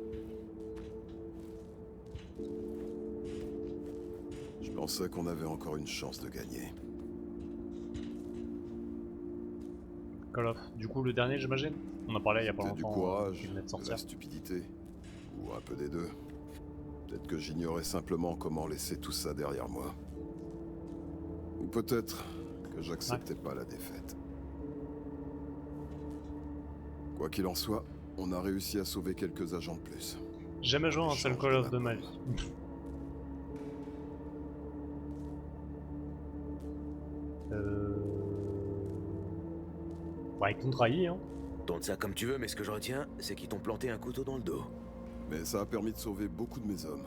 Je pensais qu'on avait encore une chance de gagner. Call of. Du coup, le dernier, j'imagine. On en parlait il y a pas C'était longtemps. du courage, qui venait de de sortir. la stupidité, ou un peu des deux. Peut-être que j'ignorais simplement comment laisser tout ça derrière moi. Ou peut-être que j'acceptais pas la défaite. Quoi qu'il en soit, on a réussi à sauver quelques agents de plus. J'ai jamais joué à un seul Call of de ma vie. Bah, ils t'ont trahi, hein. Tourne ça comme tu veux, mais ce que je retiens, c'est qu'ils t'ont planté un couteau dans le dos. Mais ça a permis de sauver beaucoup de mes hommes.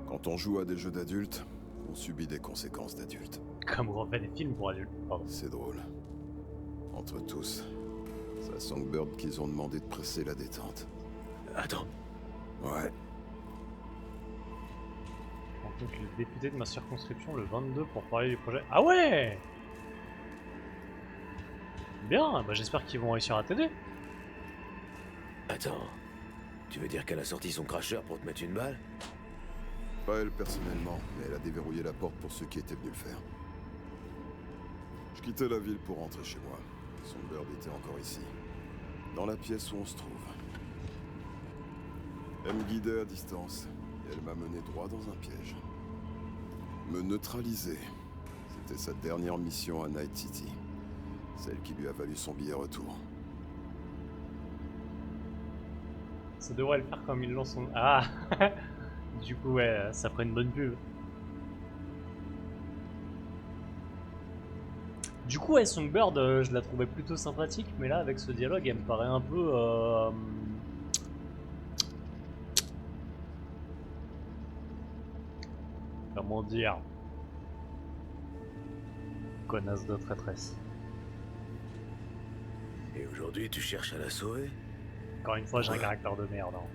Quand on joue à des jeux d'adultes, on subit des conséquences d'adultes. Comme on fait des films pour adultes, pardon. C'est drôle. Entre tous, c'est à Songbird qu'ils ont demandé de presser la détente. Attends. Ouais. Rencontre le député de ma circonscription le 22 pour parler du projet. Ah ouais! Bien, bah j'espère qu'ils vont réussir à t'aider. Attends. Tu veux dire qu'elle a sorti son cracheur pour te mettre une balle? Pas elle personnellement, mais elle a déverrouillé la porte pour ceux qui étaient venus le faire. Je quittais la ville pour rentrer chez moi. Songbird était encore ici, dans la pièce où on se trouve. Elle me guidait à distance, et elle m'a mené droit dans un piège. Me neutraliser. C'était sa dernière mission à Night City. Celle qui lui a valu son billet retour. Ça devrait le faire comme ils l'ont son... Ah. Du coup, ouais, ça ferait une bonne pub. Du coup, ouais, Songbird, je la trouvais plutôt sympathique, mais là, avec ce dialogue, elle me paraît un peu... Comment dire? Connasse de traîtresse. Et aujourd'hui, tu cherches à la sauver? Encore une fois, j'ai un caractère de merde. Hein.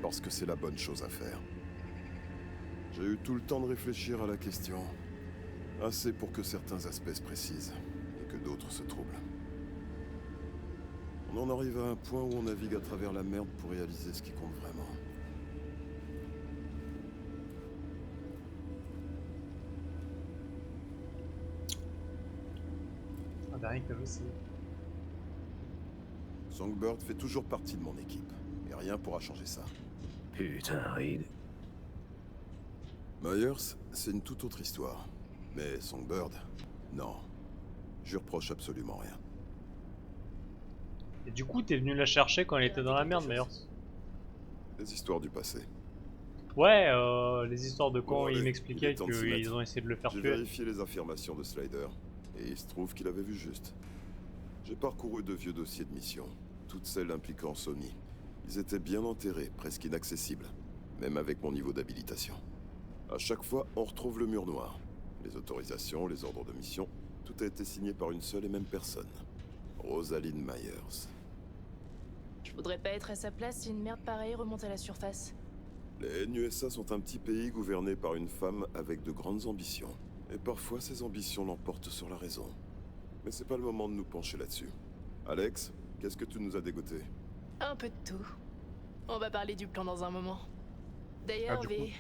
Parce que c'est la bonne chose à faire. J'ai eu tout le temps de réfléchir à la question. Assez pour que certains aspects se précisent, et que d'autres se troublent. On en arrive à un point où on navigue à travers la merde pour réaliser ce qui compte vraiment. Un dernier que je sais. Songbird fait toujours partie de mon équipe, et rien pourra changer ça. Putain, Reed. Myers, c'est une toute autre histoire. Mais Songbird, non. Je lui reproche absolument rien. Et du coup, t'es venu la chercher quand elle était dans la merde, d'ailleurs. Les histoires du passé. Ouais, les histoires de quand Bon, il allez, m'expliquait il est temps de s'y qu'ils mettre. ont essayé de le faire J'ai tuer. vérifié les affirmations de Slider, et il se trouve qu'il avait vu juste. J'ai parcouru de vieux dossiers de mission, toutes celles impliquant Sony. Ils étaient bien enterrés, presque inaccessibles, même avec mon niveau d'habilitation. À chaque fois, on retrouve le mur noir. Les autorisations, les ordres de mission, tout a été signé par une seule et même personne. Rosalind Myers. Je voudrais pas être à sa place si une merde pareille remonte à la surface. Les NUSA sont un petit pays gouverné par une femme avec de grandes ambitions. Et parfois, ces ambitions l'emportent sur la raison. Mais c'est pas le moment de nous pencher là-dessus. Alex, qu'est-ce que tu nous as dégoté? Un peu de tout. On va parler du plan dans un moment. D'ailleurs, du V,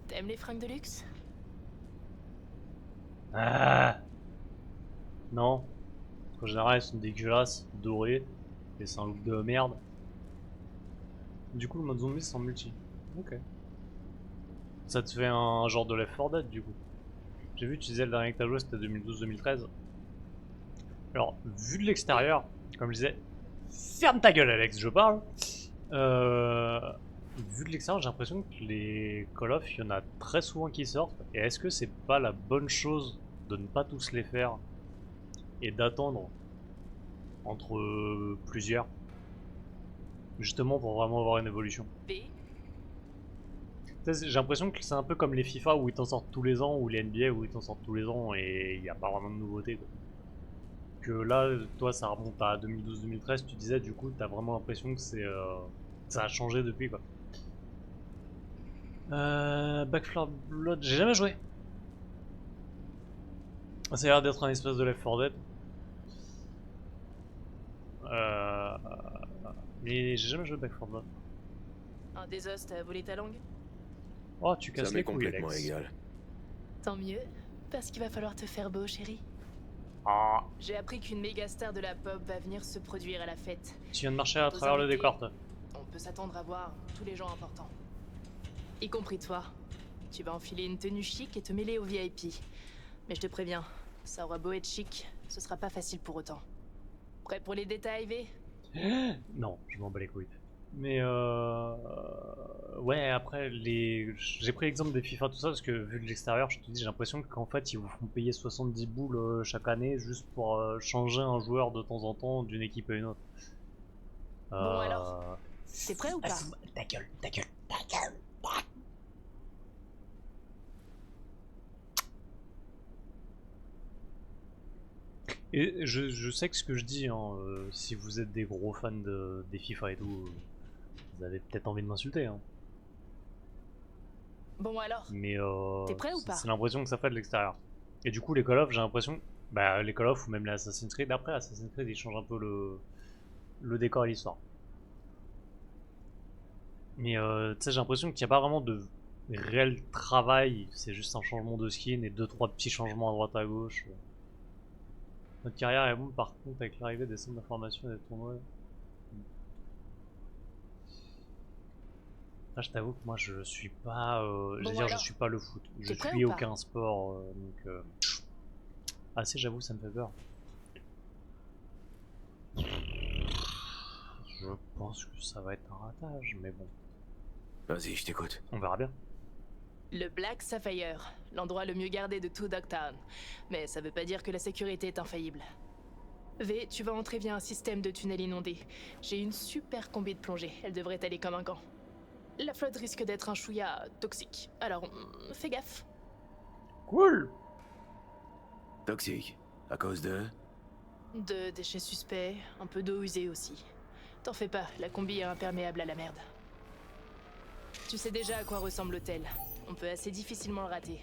t'aimes les fringues de luxe? Ah non. En général, elles sont dégueulasses, dorées. Et c'est un look de merde. Du coup, le mode zombie c'est en multi. Ok. Ça te fait un genre de Left 4 Dead du coup. J'ai vu, tu disais le dernier que t'as joué c'était 2012-2013. Alors, vu de l'extérieur, comme je disais, ferme ta gueule Alex, je parle. Vu de l'extérieur, j'ai l'impression que les Call of, il y en a très souvent qui sortent. Et est-ce que c'est pas la bonne chose de ne pas tous les faire et d'attendre entre plusieurs, justement pour vraiment avoir une évolution? J'ai l'impression que c'est un peu comme les FIFA où ils t'en sortent tous les ans, ou les NBA où ils t'en sortent tous les ans et il n'y a pas vraiment de nouveauté quoi. Que là, toi ça remonte à 2012-2013, tu disais, du coup t'as vraiment l'impression que c'est ça a changé depuis quoi. Back 4 Blood, j'ai jamais joué. Ça a l'air d'être un espèce de Left 4 Dead. Mais j'ai jamais joué Back 4 Blood. Un des os t'a volé ta langue? Oh, tu casses les couilles, complètement Alex. égal. Tant mieux, parce qu'il va falloir te faire beau, chérie. Ah. J'ai appris qu'une méga star de la pop va venir se produire à la fête. Tu viens de marcher à travers le décor, toi. On peut s'attendre à voir tous les gens importants. Y compris toi. Tu vas enfiler une tenue chic et te mêler au VIP. Mais je te préviens, ça aura beau être chic, ce sera pas facile pour autant. Prêt pour les détails, V? Non, je m'en bats les couilles. Mais ouais, après, j'ai pris l'exemple des FIFA, tout ça, parce que vu de l'extérieur, je te dis, j'ai l'impression qu'en fait, ils vous font payer 70 boules chaque année juste pour changer un joueur de temps en temps d'une équipe à une autre. Bon alors, t'es prêt ou pas? Ta gueule, ta gueule, ta gueule. Et je sais que ce que je dis, hein, si vous êtes des gros fans des FIFA et tout, vous avez peut-être envie de m'insulter. Hein. Bon alors, mais t'es prêt ou pas? C'est l'impression que ça fait de l'extérieur. Et du coup, les Call of, j'ai l'impression, bah les Call of ou même les Assassin's Creed, après Assassin's Creed, ils changent un peu le décor et l'histoire. Mais tu sais, j'ai l'impression qu'il n'y a pas vraiment de réel travail, c'est juste un changement de skin et 2-3 petits changements à droite à gauche. Notre carrière est bonne par contre avec l'arrivée des centres d'information et des tournois. Là, je t'avoue que moi je suis pas, je suis pas le foot. Je suis aucun sport, donc assez j'avoue ça me fait peur. Je pense que ça va être un ratage, mais bon. Vas-y, je t'écoute. On verra bien. Le Black Sapphire, l'endroit le mieux gardé de tout Dogtown. Mais ça veut pas dire que la sécurité est infaillible. V, tu vas entrer via un système de tunnel inondé. J'ai une super combi de plongée, elle devrait aller comme un gant. La flotte risque d'être un chouïa toxique, alors fais gaffe. Cool. Toxique, à cause de... De déchets suspects, un peu d'eau usée aussi. T'en fais pas, la combi est imperméable à la merde. Tu sais déjà à quoi ressemble l'hôtel. On peut assez difficilement le rater.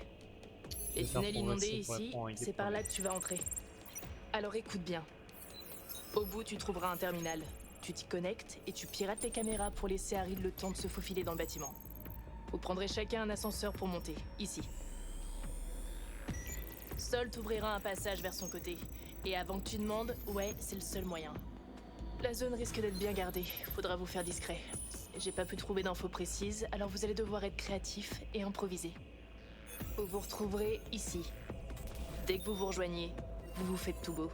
Les tunnels inondés ici, c'est par là que tu vas entrer. Alors écoute bien. Au bout, tu trouveras un terminal. Tu t'y connectes et tu pirates les caméras pour laisser Harry le temps de se faufiler dans le bâtiment. Vous prendrez chacun un ascenseur pour monter, ici. Sol t'ouvrira un passage vers son côté. Et avant que tu demandes, ouais, c'est le seul moyen. La zone risque d'être bien gardée, faudra vous faire discret. J'ai pas pu trouver d'infos précises, alors vous allez devoir être créatif et improviser. Vous vous retrouverez ici. Dès que vous vous rejoignez, vous vous faites tout beau.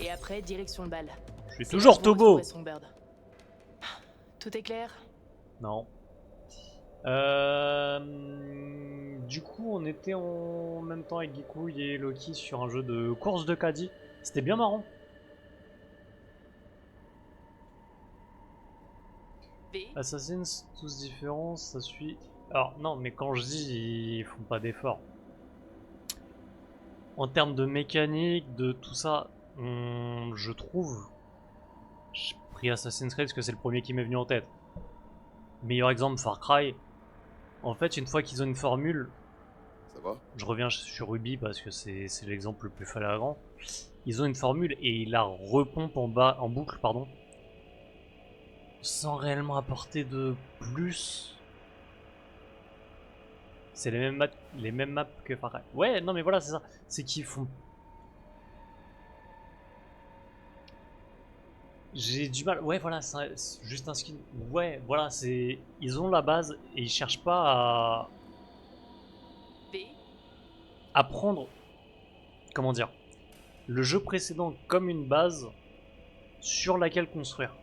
Et après, direction le bal. Je suis toujours tout beau. Tout est clair? Non. Du coup, on était en même temps avec Geekouille et Loki sur un jeu de course de caddie. C'était bien marrant. Assassins, tous différents, ça suit. Alors, non, mais quand je dis ils font pas d'efforts. En termes de mécanique, de tout ça, je trouve. J'ai pris Assassin's Creed parce que c'est le premier qui m'est venu en tête. Meilleur exemple, Far Cry. En fait, une fois qu'ils ont une formule. Ça va ? Je reviens sur Ruby parce que c'est l'exemple le plus flagrant. Ils ont une formule et ils la repompent en boucle, pardon. Sans réellement apporter de plus. C'est les mêmes maps que Far Cry. Ouais, non mais voilà, c'est ça. C'est qu'ils font... J'ai du mal. Ouais, voilà, c'est juste un skin. Ouais, voilà, c'est. Ils ont la base et ils cherchent pas à prendre. Comment dire? Le jeu précédent comme une base sur laquelle construire.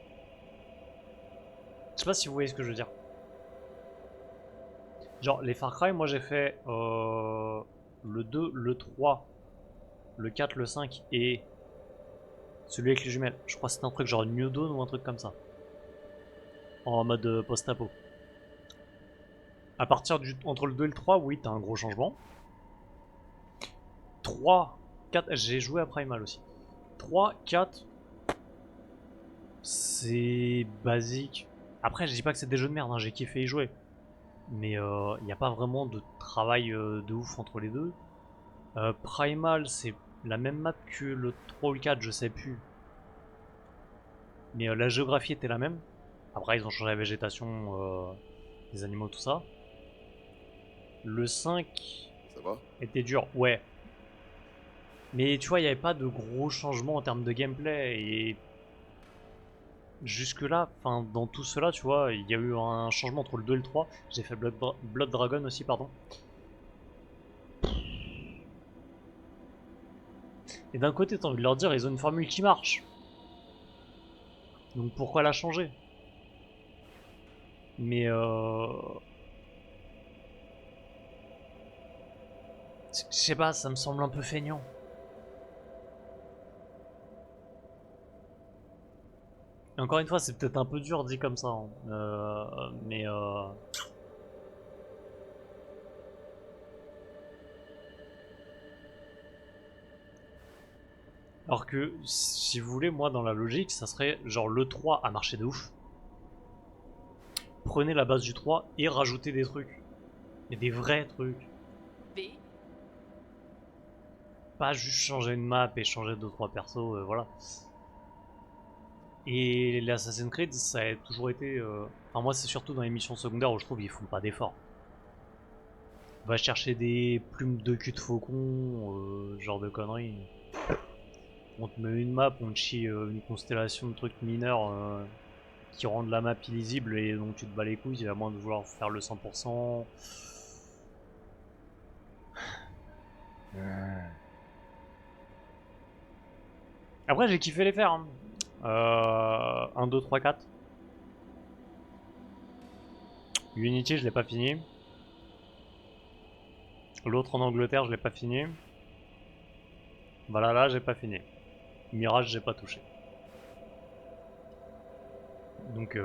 Je sais pas si vous voyez ce que je veux dire. Genre, les Far Cry, moi j'ai fait le 2, le 3, le 4, le 5 et celui avec les jumelles. Je crois que c'était un truc genre New Dawn ou un truc comme ça. En mode post-apo. À partir entre le 2 et le 3, oui, t'as un gros changement. 3, 4, j'ai joué à Primal aussi. 3, 4, c'est basique. Après, je dis pas que c'est des jeux de merde, hein, j'ai kiffé y jouer. Mais il n'y a pas vraiment de travail de ouf entre les deux. Primal, c'est la même map que le 3 ou le 4, je sais plus. Mais la géographie était la même. Après, ils ont changé la végétation, les animaux, tout ça. Le 5 ça va était dur, ouais. Mais tu vois, il n'y avait pas de gros changements en termes de gameplay. Et jusque-là, enfin, dans tout cela, tu vois, il y a eu un changement entre le 2 et le 3. J'ai fait Blood Dragon aussi, pardon. Et d'un côté, t'as envie de leur dire, ils ont une formule qui marche. Donc pourquoi la changer? Mais je sais pas, ça me semble un peu feignant. Et encore une fois, c'est peut-être un peu dur dit comme ça, hein. Mais alors que, si vous voulez, moi, dans la logique, ça serait genre le 3 a marché de ouf. Prenez la base du 3 et rajoutez des trucs. Mais des vrais trucs. Pas juste changer une map et changer 2-3 persos, voilà. Et les Assassin's Creed, ça a toujours été... Enfin, moi, c'est surtout dans les missions secondaires où je trouve qu'ils font pas d'efforts. On va chercher des plumes de cul de faucon, genre de conneries. On te met une map, on te chie une constellation de trucs mineurs qui rendent la map illisible et donc tu te bats les couilles, à moins de vouloir faire le 100%. Après, j'ai kiffé les faire. Hein. 1, 2, 3, 4. Unity, je l'ai pas fini. L'autre en Angleterre, je l'ai pas fini. Valhalla, j'ai pas fini. Mirage, j'ai pas touché. Donc,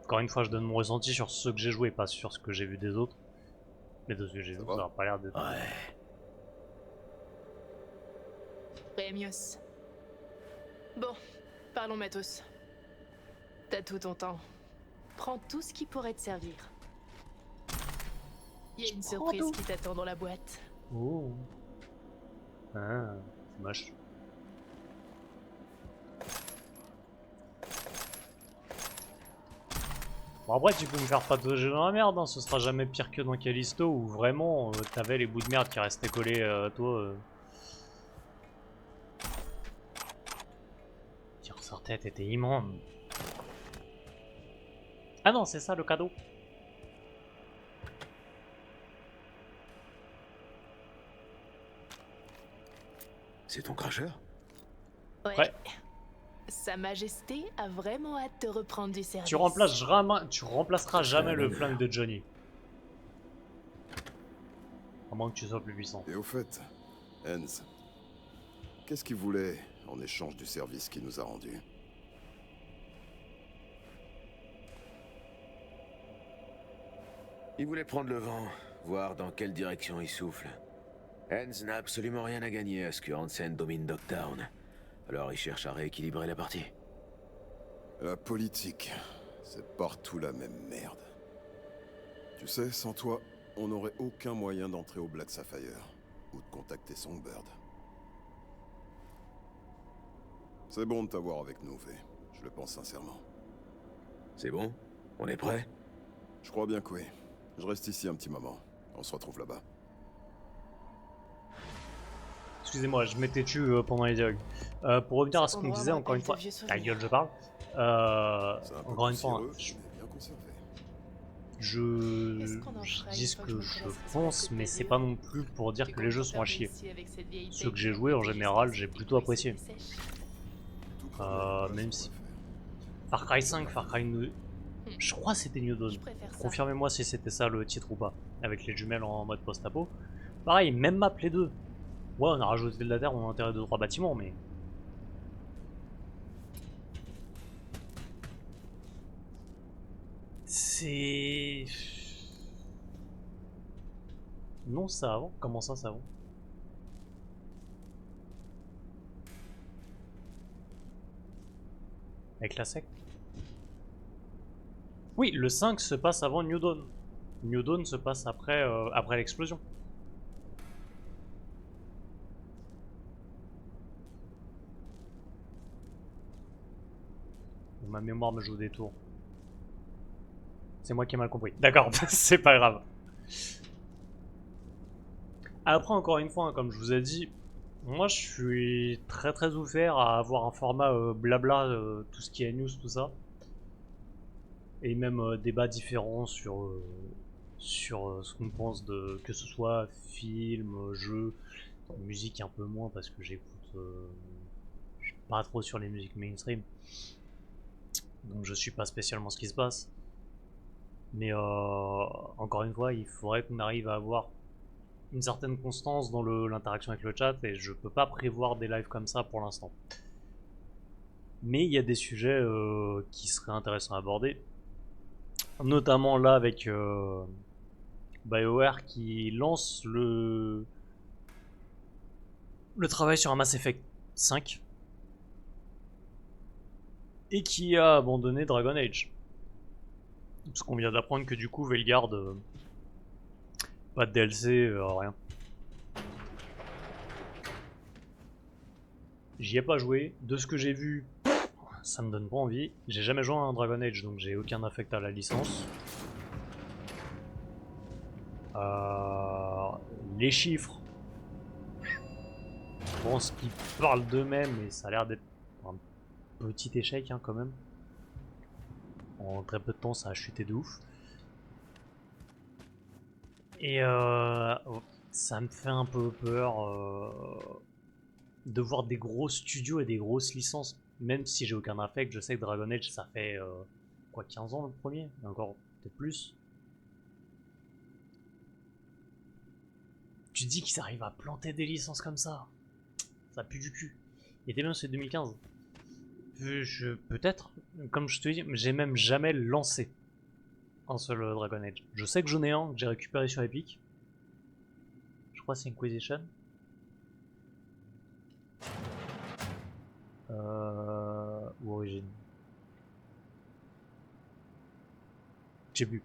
encore une fois, je donne mon ressenti sur ce que j'ai joué, pas sur ce que j'ai vu des autres. Mais de ce que j'ai vu, ça n'a pas l'air d'être... Ouais. Rémios. Bon, parlons matos. T'as tout ton temps. Prends tout ce qui pourrait te servir. Il y a une surprise qui t'attend dans la boîte. Oh. Ah, c'est moche. Bon après tu peux me faire patauger dans la merde, hein. Ce sera jamais pire que dans Callisto où vraiment t'avais les bouts de merde qui restaient collés à toi. Tu ressortais, t'étais immonde. Ah non, c'est ça le cadeau. C'est ton cracheur? Ouais. Sa Majesté a vraiment hâte de reprendre du service. Tu remplaceras jamais le flingue de Johnny. À moins que tu sois plus puissant. Et au fait, Enz, qu'est-ce qu'il voulait en échange du service qu'il nous a rendu? Il voulait prendre le vent, voir dans quelle direction il souffle. Enz n'a absolument rien à gagner à ce que Hansen domine Dogtown. Alors il cherche à rééquilibrer la partie. La politique, c'est partout la même merde. Tu sais, sans toi, on n'aurait aucun moyen d'entrer au Black Sapphire, ou de contacter Songbird. C'est bon de t'avoir avec nous, V. Je le pense sincèrement. C'est bon? On est prêt? Je crois bien que oui. Je reste ici un petit moment. On se retrouve là-bas. Excusez-moi, je m'étais tu pendant les dialogues. Pour revenir à ce qu'on disait, encore une fois, ta gueule, je parle. Encore une fois, je dis ce que je pense, mais c'est pas non plus pour dire que les jeux sont à chier. Ceux que j'ai joués, en général, j'ai plutôt apprécié. Même si... Far Cry 5, Far Cry 2... Je crois que c'était New Dawn. Confirmez-moi si c'était ça le titre ou pas. Avec les jumelles en mode post-apo. Pareil, même map les deux. Ouais, on a rajouté de la terre, on a enterré 2-3 bâtiments, mais... C'est... Non, ça avant. Comment ça avant? Avec la secte? Oui, le 5 se passe avant New Dawn. New Dawn se passe après, après l'explosion. Ma mémoire me joue des tours. C'est moi qui ai mal compris. D'accord, c'est pas grave. Après, encore une fois, hein, comme je vous ai dit, moi je suis très ouvert à avoir un format blabla, tout ce qui est news, tout ça. Et même débats différents sur, ce qu'on pense de que ce soit film, jeu, musique un peu moins parce que j'écoute, je suis pas trop sur les musiques mainstream. Donc je suis pas spécialement ce qui se passe. Mais encore une fois, il faudrait qu'on arrive à avoir une certaine constance dans l'interaction avec le chat et je peux pas prévoir des lives comme ça pour l'instant. Mais il y a des sujets qui seraient intéressants à aborder. Notamment là avec BioWare qui lance le travail sur un Mass Effect 5 et qui a abandonné Dragon Age. Parce qu'on vient d'apprendre que du coup Veilguard, pas de DLC, rien. J'y ai pas joué, de ce que j'ai vu, ça me donne pas envie. J'ai jamais joué à un Dragon Age donc j'ai aucun affect à la licence. Les chiffres, je pense qu'ils parlent d'eux-mêmes et ça a l'air d'être un petit échec hein, quand même. En très peu de temps, ça a chuté de ouf. Et ça me fait un peu peur de voir des gros studios et des grosses licences. Même si j'ai aucun affect, je sais que Dragon Age, ça fait quoi, 15 ans le premier? Encore peut-être plus. Tu dis qu'ils arrivent à planter des licences comme ça. Ça pue du cul. Il était même c'est 2015. Peut-être, comme je te dis, j'ai même jamais lancé un seul Dragon Age. Je sais que j'en ai un que j'ai récupéré sur Epic. Je crois que c'est Inquisition. Ou Origin. J'ai bu.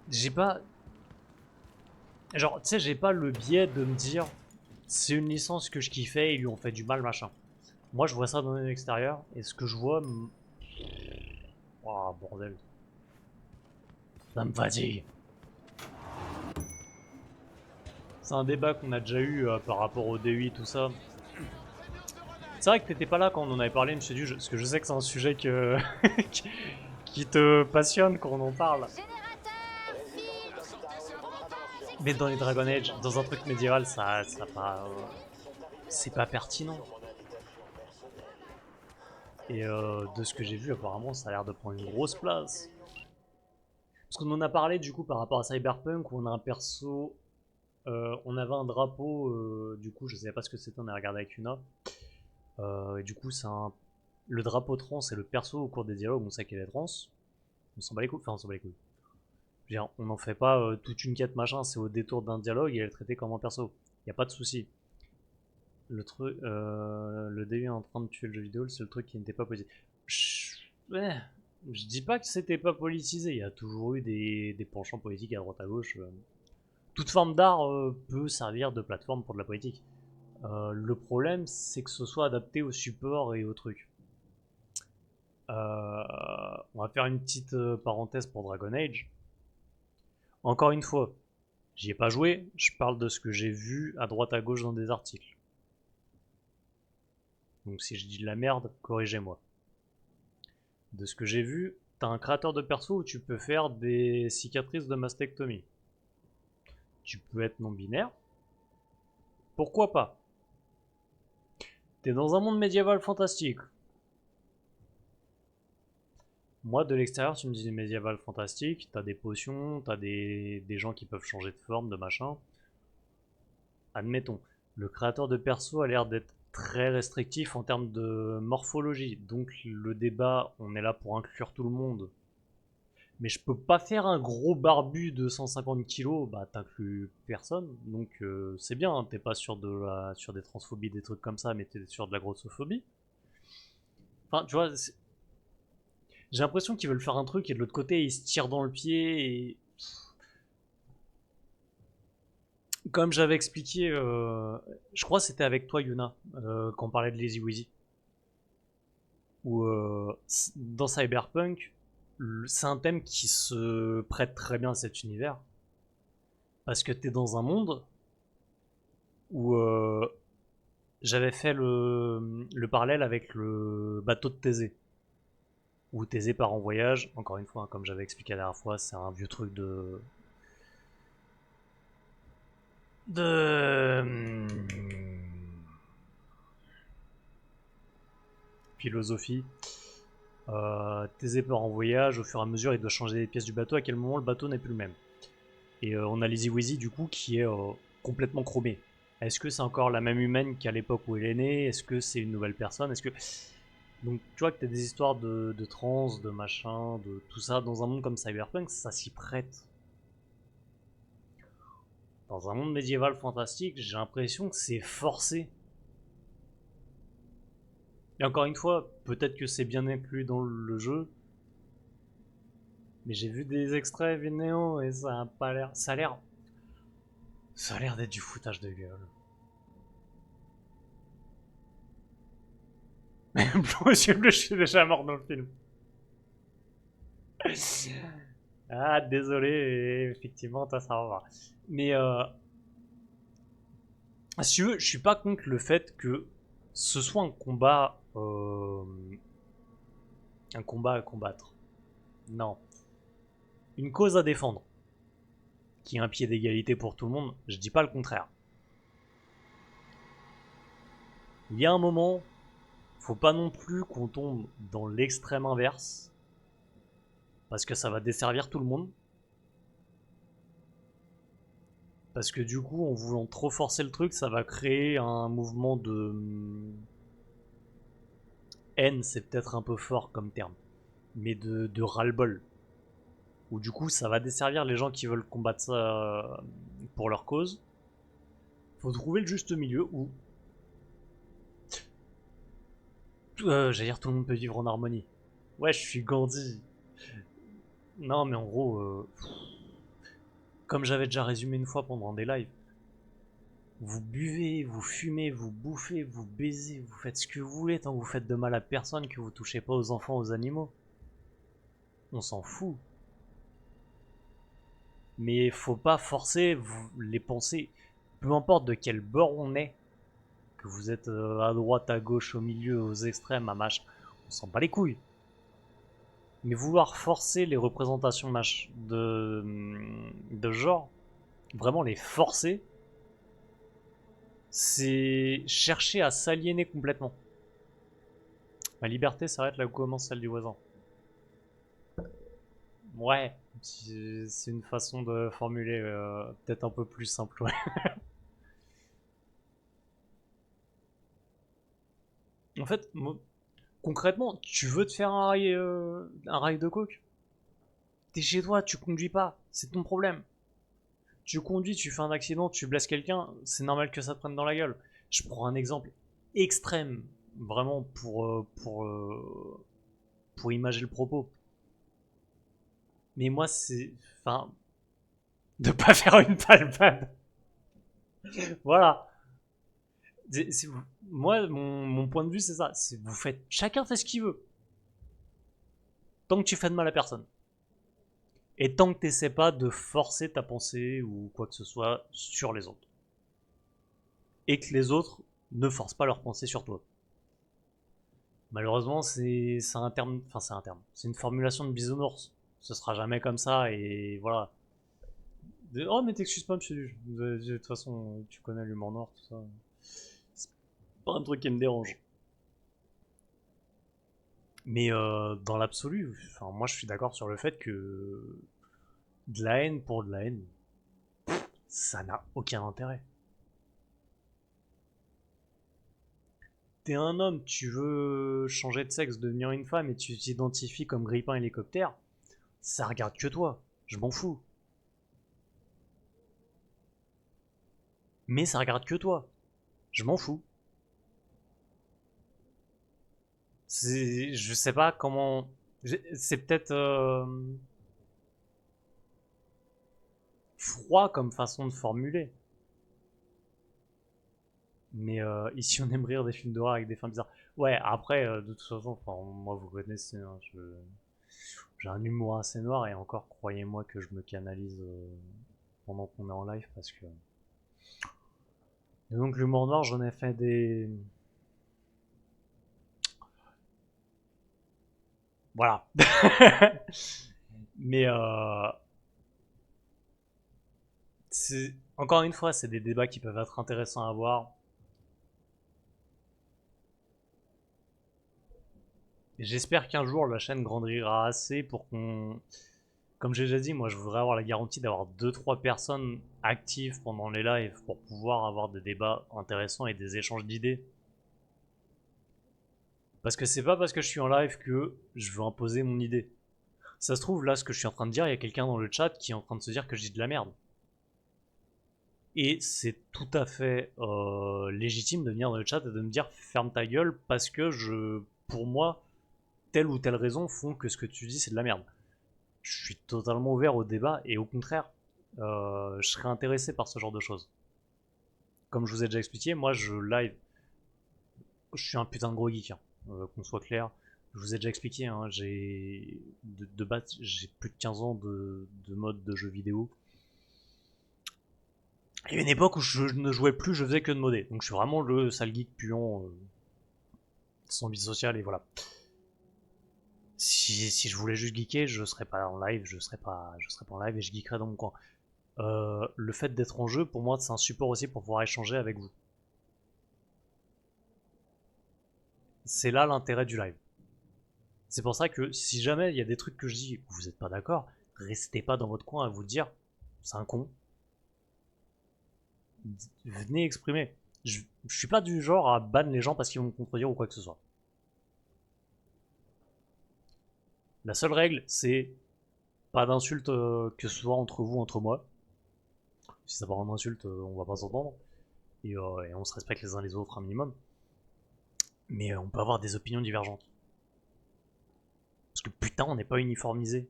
J'ai pas... Genre, tu sais, j'ai pas le biais de me dire c'est une licence que je kiffais, ils lui ont fait du mal, machin. Moi, je vois ça dans l'extérieur, et ce que je vois... Oh, bordel. Ça me fatigue. C'est un débat qu'on a déjà eu par rapport au DUI, tout ça. C'est vrai que t'étais pas là quand on en avait parlé, monsieur Du, parce que je sais que c'est un sujet que qui te passionne quand on en parle. Mais dans les Dragon Age, dans un truc médiéval, ça pas... c'est pas pertinent. Et de ce que j'ai vu, apparemment, ça a l'air de prendre une grosse place. Parce qu'on en a parlé, du coup, par rapport à Cyberpunk, où on a un perso... on avait un drapeau, du coup, je savais pas ce que c'était, on a regardé avec Una. Et du coup, c'est un... Le drapeau trans, c'est le perso au cours des dialogues, on sait qu'elle est trans. On s'en bat les couilles, enfin, on s'en bat les couilles. On n'en fait pas toute une quête machin, c'est au détour d'un dialogue et elle est traitée comme un perso. Y a pas de souci. Le truc, le DU est en train de tuer le jeu vidéo, c'est le truc qui n'était pas politisé. Je dis pas que c'était pas politisé, il y a toujours eu des penchants politiques à droite à gauche. Toute forme d'art peut servir de plateforme pour de la politique. Le problème, c'est que ce soit adapté au support et au truc. On va faire une petite parenthèse pour Dragon Age. Encore une fois, J'y ai pas joué, je parle de ce que j'ai vu à droite à gauche dans des articles. Donc si je dis de la merde, corrigez-moi. De ce que j'ai vu, t'as un créateur de perso où tu peux faire des cicatrices de mastectomie. Tu peux être non-binaire. Pourquoi pas? T'es dans un monde médiéval fantastique. Moi, de l'extérieur, tu me dis médiéval fantastique, t'as des potions, t'as des gens qui peuvent changer de forme, de machin. Admettons, le créateur de perso a l'air d'être très restrictif en termes de morphologie. Donc le débat, on est là pour inclure tout le monde. Mais je peux pas faire un gros barbu de 150 kilos, bah t'inclus personne. Donc c'est bien, hein, t'es pas sur des transphobies, des trucs comme ça, mais t'es sur de la grossophobie. Enfin, tu vois, j'ai l'impression qu'ils veulent faire un truc et de l'autre côté, ils se tirent dans le pied et... Comme j'avais expliqué, je crois que c'était avec toi Yuna, quand on parlait de Lazy Weezy. Où dans Cyberpunk, c'est un thème qui se prête très bien à cet univers. Parce que t'es dans un monde où j'avais fait le parallèle avec le bateau de Thésée. Où Thésée part en voyage, encore une fois, hein, comme j'avais expliqué la dernière fois, c'est un vieux truc de philosophie. Thésée part en voyage, au fur et à mesure il doit changer les pièces du bateau, à quel moment le bateau n'est plus le même. Et on a Lazy Weezy du coup qui est complètement chromé. Est-ce que c'est encore la même humaine qu'à l'époque où elle est née? Est-ce que c'est une nouvelle personne? Est-ce que... Donc tu vois que t'as des histoires de trans, de machin, de tout ça, dans un monde comme Cyberpunk, ça s'y prête. Dans un monde médiéval fantastique, j'ai l'impression que c'est forcé. Et encore une fois, peut-être que c'est bien inclus dans le jeu, mais j'ai vu des extraits vidéo et ça a pas l'air... Ça a l'air d'être du foutage de gueule. Monsieur Bleu, je suis déjà mort dans le film. Ah, désolé, effectivement, ça va. Mais, si tu veux, je suis pas contre le fait que ce soit un combat à combattre. Non. Une cause à défendre. Qui a un pied d'égalité pour tout le monde, je dis pas le contraire. Il y a un moment... Faut pas non plus qu'on tombe dans l'extrême inverse. Parce que ça va desservir tout le monde. Parce que du coup, en voulant trop forcer le truc, ça va créer un mouvement de... haine, c'est peut-être un peu fort comme terme. Mais de ras-le-bol. Où du coup, ça va desservir les gens qui veulent combattre ça pour leur cause. Faut trouver le juste milieu où... j'allais dire tout le monde peut vivre en harmonie. Ouais, je suis Gandhi. Non, mais en gros, comme j'avais déjà résumé une fois pendant des lives, vous buvez, vous fumez, vous bouffez, vous baisez, vous faites ce que vous voulez tant que vous faites de mal à personne, que vous touchez pas aux enfants, aux animaux. On s'en fout. Mais faut pas forcer les pensées, peu importe de quel bord on est. Que vous êtes à droite, à gauche, au milieu, aux extrêmes, à machin, on s'en bat les couilles. Mais vouloir forcer les représentations de genre, vraiment les forcer, c'est chercher à s'aliéner complètement. Ma liberté s'arrête là où commence celle du voisin. Ouais, c'est une façon de formuler peut-être un peu plus simple, ouais. En fait, concrètement, tu veux te faire un rail de coke? T'es chez toi, tu conduis pas, c'est ton problème. Tu conduis, tu fais un accident, tu blesses quelqu'un, c'est normal que ça te prenne dans la gueule. Je prends un exemple extrême, vraiment pour imager le propos. Mais moi, c'est... Enfin... De pas faire une palpade. Voilà. Moi, mon point de vue, c'est ça. Vous faites... Chacun fait ce qu'il veut. Tant que tu fais de mal à personne. Et tant que t'essaies pas de forcer ta pensée ou quoi que ce soit sur les autres. Et que les autres ne forcent pas leur pensée sur toi. Malheureusement, c'est un terme, enfin c'est un terme, c'est une formulation de bisounours. Ce sera jamais comme ça et voilà. Oh mais t'excuses pas monsieur Luge, de toute façon tu connais l'humour noir, tout ça. C'est pas un truc qui me dérange. Mais dans l'absolu, enfin, moi je suis d'accord sur le fait que de la haine pour de la haine, ça n'a aucun intérêt. T'es un homme, tu veux changer de sexe, devenir une femme et tu t'identifies comme grippin hélicoptère, ça regarde que toi, je m'en fous. Mais ça regarde que toi, je m'en fous. Je sais pas comment... C'est peut-être froid comme façon de formuler. Mais ici on aime rire des films d'horreur avec des fins bizarres. Ouais, après, de toute façon, moi vous connaissez, hein, j'ai un humour assez noir et encore, croyez-moi que je me canalise pendant qu'on est en live parce que... Et donc l'humour noir, j'en ai fait des... Voilà. Mais encore une fois, c'est des débats qui peuvent être intéressants à voir. J'espère qu'un jour la chaîne grandira assez pour qu'on... Comme j'ai déjà dit, moi je voudrais avoir la garantie d'avoir 2-3 personnes actives pendant les lives pour pouvoir avoir des débats intéressants et des échanges d'idées. Parce que c'est pas parce que je suis en live que je veux imposer mon idée. Ça se trouve, là, ce que je suis en train de dire, il y a quelqu'un dans le chat qui est en train de se dire que je dis de la merde. Et c'est tout à fait légitime de venir dans le chat et de me dire ferme ta gueule parce que pour moi, telle ou telle raison font que ce que tu dis c'est de la merde. Je suis totalement ouvert au débat et au contraire, je serais intéressé par ce genre de choses. Comme je vous ai déjà expliqué, moi je live, je suis un putain de gros geek, hein, qu'on soit clair. Je vous ai déjà expliqué, hein, de base j'ai plus de 15 ans de mode de jeux vidéo. Il y a une époque où je ne jouais plus, je faisais que de modder. Donc je suis vraiment le sale geek puant, sans vie sociale et voilà. Si je voulais juste geeker, je serais pas en live, je serais pas en live et je geekerais dans mon coin. Le fait d'être en jeu, pour moi, c'est un support aussi pour pouvoir échanger avec vous. C'est là l'intérêt du live. C'est pour ça que si jamais il y a des trucs que je dis où vous n'êtes pas d'accord, restez pas dans votre coin à vous dire c'est un con. Venez exprimer. Je suis pas du genre à ban les gens parce qu'ils vont me contredire ou quoi que ce soit. La seule règle, c'est pas d'insultes que ce soit entre vous, entre moi. Si ça part en insulte, on va pas s'entendre. Et on se respecte les uns les autres un minimum. Mais on peut avoir des opinions divergentes. Parce que putain, on n'est pas uniformisé.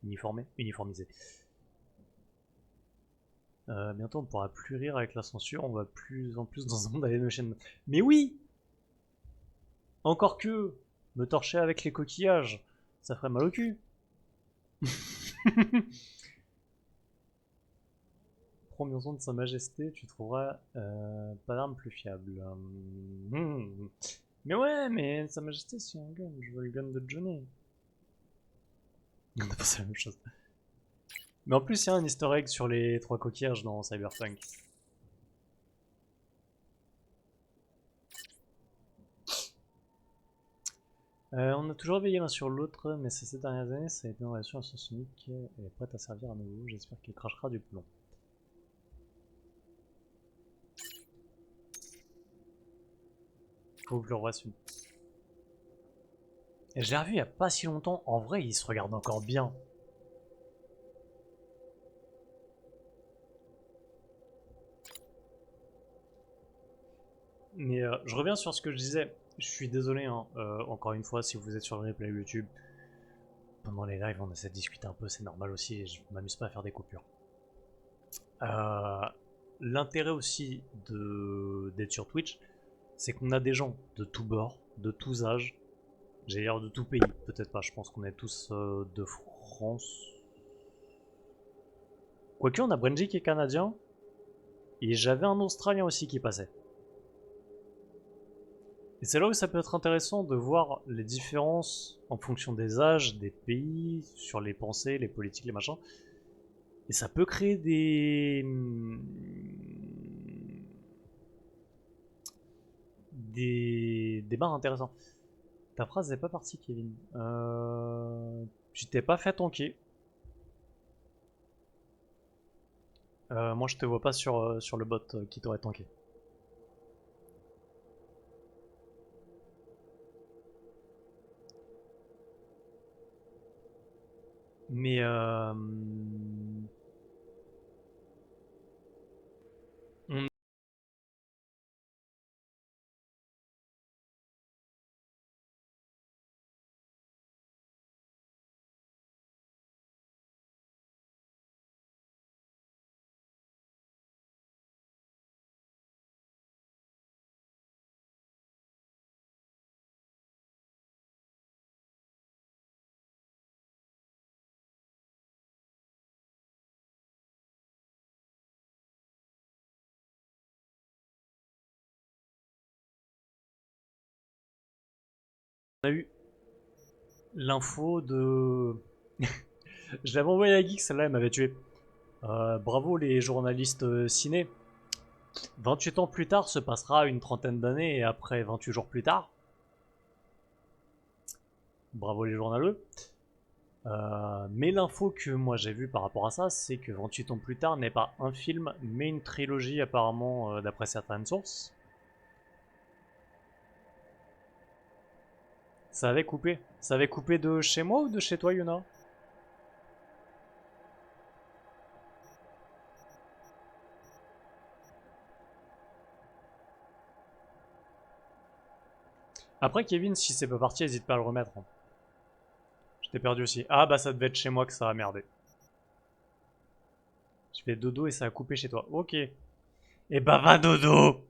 Uniformisé. Bientôt on pourra plus rire avec la censure, on va plus en plus dans un monde aliénation. Mais oui! Encore que me torcher avec les coquillages, ça ferait mal au cul. Premier son de Sa Majesté, tu trouveras pas d'arme plus fiable. Mais ouais, mais Sa Majesté c'est un gun, je veux le gun de Johnny. On a pensé la même chose. Mais en plus, il y a un easter egg sur les 3 coquillages dans Cyberpunk. On a toujours veillé l'un sur l'autre, mais ces dernières années, ça a été une relation à sens unique et prête à servir à nouveau. J'espère qu'il crachera du plomb. Faut que je le revoie celui. Et je l'ai revu il y a pas si longtemps. En vrai, il se regarde encore bien. Mais je reviens sur ce que je disais. Je suis désolé, hein, encore une fois, si vous êtes sur le replay YouTube, pendant les lives, on essaie de discuter un peu, c'est normal aussi, et je m'amuse pas à faire des coupures. L'intérêt aussi d'être sur Twitch, c'est qu'on a des gens de tous bords, de tous âges, j'allais dire de tout pays, peut-être pas, je pense qu'on est tous de France. Quoique, on a Brenji qui est canadien. Et j'avais un Australien aussi qui passait. Et c'est là où ça peut être intéressant de voir les différences en fonction des âges, des pays, sur les pensées, les politiques, les machins. Et ça peut créer des débats intéressants. Ta phrase n'est pas partie, Kevin. Tu t'es pas fait tanker. Moi, je te vois pas sur le bot qui t'aurait tanké. Mais on a eu l'info de... Je l'avais envoyé à Geek, celle-là elle m'avait tué. Bravo les journalistes ciné. 28 ans plus tard se passera une trentaine d'années et après 28 jours plus tard. Bravo les journaleux. Mais l'info que moi j'ai vue par rapport à ça, c'est que 28 ans plus tard n'est pas un film, mais une trilogie apparemment d'après certaines sources. Ça avait coupé. Ça avait coupé de chez moi ou de chez toi, Yuna? Après, Kevin, si c'est pas parti, hésite pas à le remettre. Je t'ai perdu aussi. Ah bah ça devait être chez moi que ça a merdé. Je fais dodo et ça a coupé chez toi. Ok. Et bah va dodo.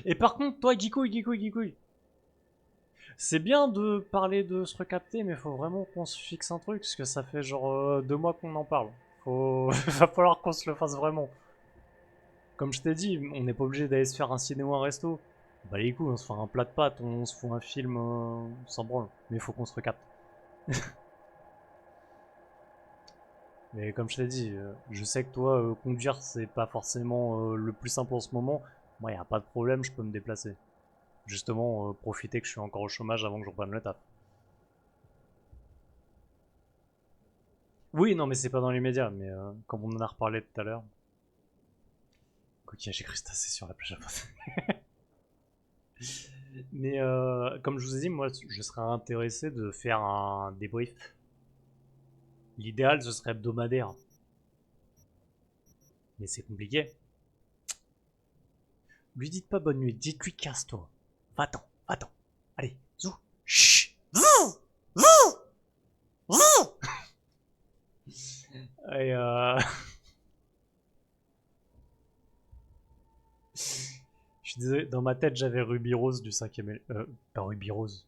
Et par contre, toi, Geekouille. C'est bien de parler de se recapter, mais faut vraiment qu'on se fixe un truc, parce que ça fait genre 2 mois qu'on en parle. Va falloir qu'on se le fasse vraiment. Comme je t'ai dit, on n'est pas obligé d'aller se faire un ciné ou un resto. Bah les couilles, on se fait un plat de pâtes, on se fout un film sans branle. Mais il faut qu'on se recapte. Mais comme je t'ai dit, je sais que toi, conduire c'est pas forcément le plus simple en ce moment. Moi, y a pas de problème, je peux me déplacer. Justement, profiter que je suis encore au chômage avant que je reprenne le taf. Oui, non, mais c'est pas dans les médias, mais comme on en a reparlé tout à l'heure. Coquillage et crustacés sur la plage japonaise. Mais comme je vous ai dit, moi je serais intéressé de faire un débrief. L'idéal ce serait hebdomadaire. Mais c'est compliqué. Lui dites pas bonne nuit, dites-lui casse-toi. Va-t'en. Allez, zou. Chut. Et je suis désolé, dans ma tête j'avais Ruby Rose du 5ème élément. Pas Ruby Rose.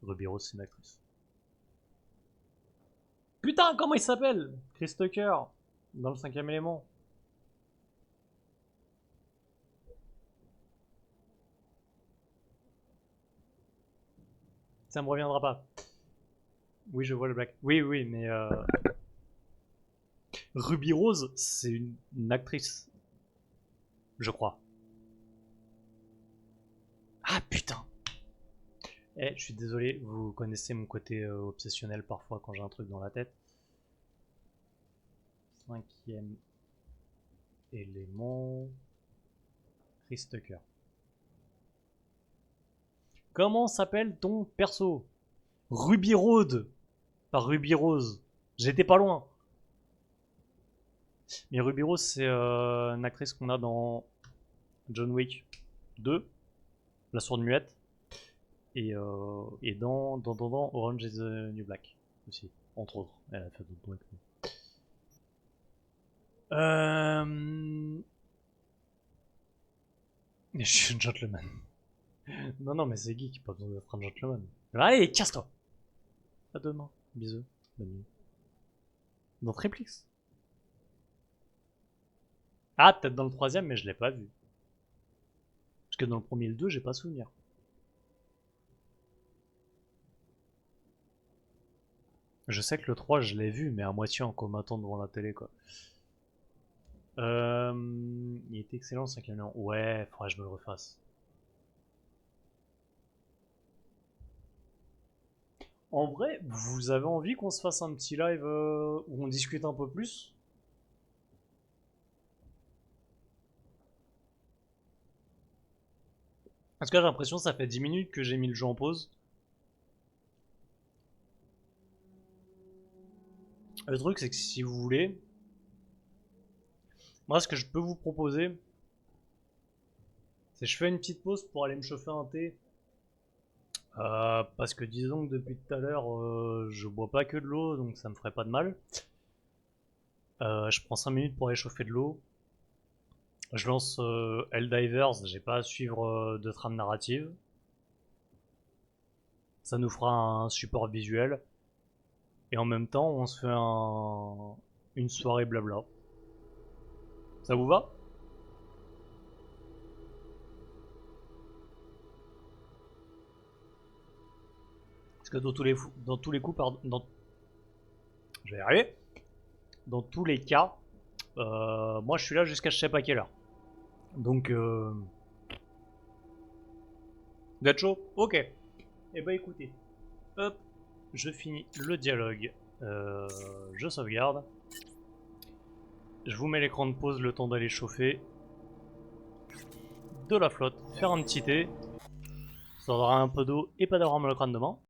Ruby Rose c'est une actrice. Putain, comment il s'appelle? Chris Tucker, dans le 5ème élément. Ça me reviendra pas. Oui, je vois le black. Oui, mais Ruby Rose, c'est une actrice. Je crois. Ah putain. Eh, je suis désolé, vous connaissez mon côté obsessionnel parfois quand j'ai un truc dans la tête. 5ème élément. Chris Tucker. Comment s'appelle ton perso? Ruby Road. Pas Ruby Rose. J'étais pas loin. Mais Ruby Rose, c'est une actrice qu'on a dans John Wick 2, La Sourde Muette, et dans Orange is the New Black aussi, entre autres. Elle a fait d'autres trucs. Mais je suis un gentleman. Non, mais c'est geek, pas besoin d'être un gentleman. Allez, casse-toi. À demain. Bisous. Bonne nuit. Dans Triplix? Ah, peut-être dans le 3ème, mais je l'ai pas vu. Parce que dans le premier et le 2, j'ai pas souvenir. Je sais que le 3, je l'ai vu, mais à moitié en comatant devant la télé, quoi. Il était excellent, ce camion. Ouais, faudrait que je me le refasse. En vrai, vous avez envie qu'on se fasse un petit live où on discute un peu plus? Parce que j'ai l'impression que ça fait 10 minutes que j'ai mis le jeu en pause. Le truc, c'est que si vous voulez, moi, ce que je peux vous proposer, c'est que je fais une petite pause pour aller me chauffer un thé. Parce que disons que depuis tout à l'heure, je bois pas que de l'eau, donc ça me ferait pas de mal. Je prends 5 minutes pour aller chauffer de l'eau. Je lance Helldivers, j'ai pas à suivre de trame narrative. Ça nous fera un support visuel. Et en même temps, on se fait une soirée blabla. Ça vous va? Parce que dans tous les coups, pardon, je vais y arriver. Dans tous les cas, moi je suis là jusqu'à je sais pas quelle heure. Donc, vous êtes chaud? Ok. Et bah écoutez, hop, je finis le dialogue, je sauvegarde. Je vous mets l'écran de pause le temps d'aller chauffer de la flotte, faire un petit thé. Ça aura un peu d'eau et pas d'avoir mal au crâne demain.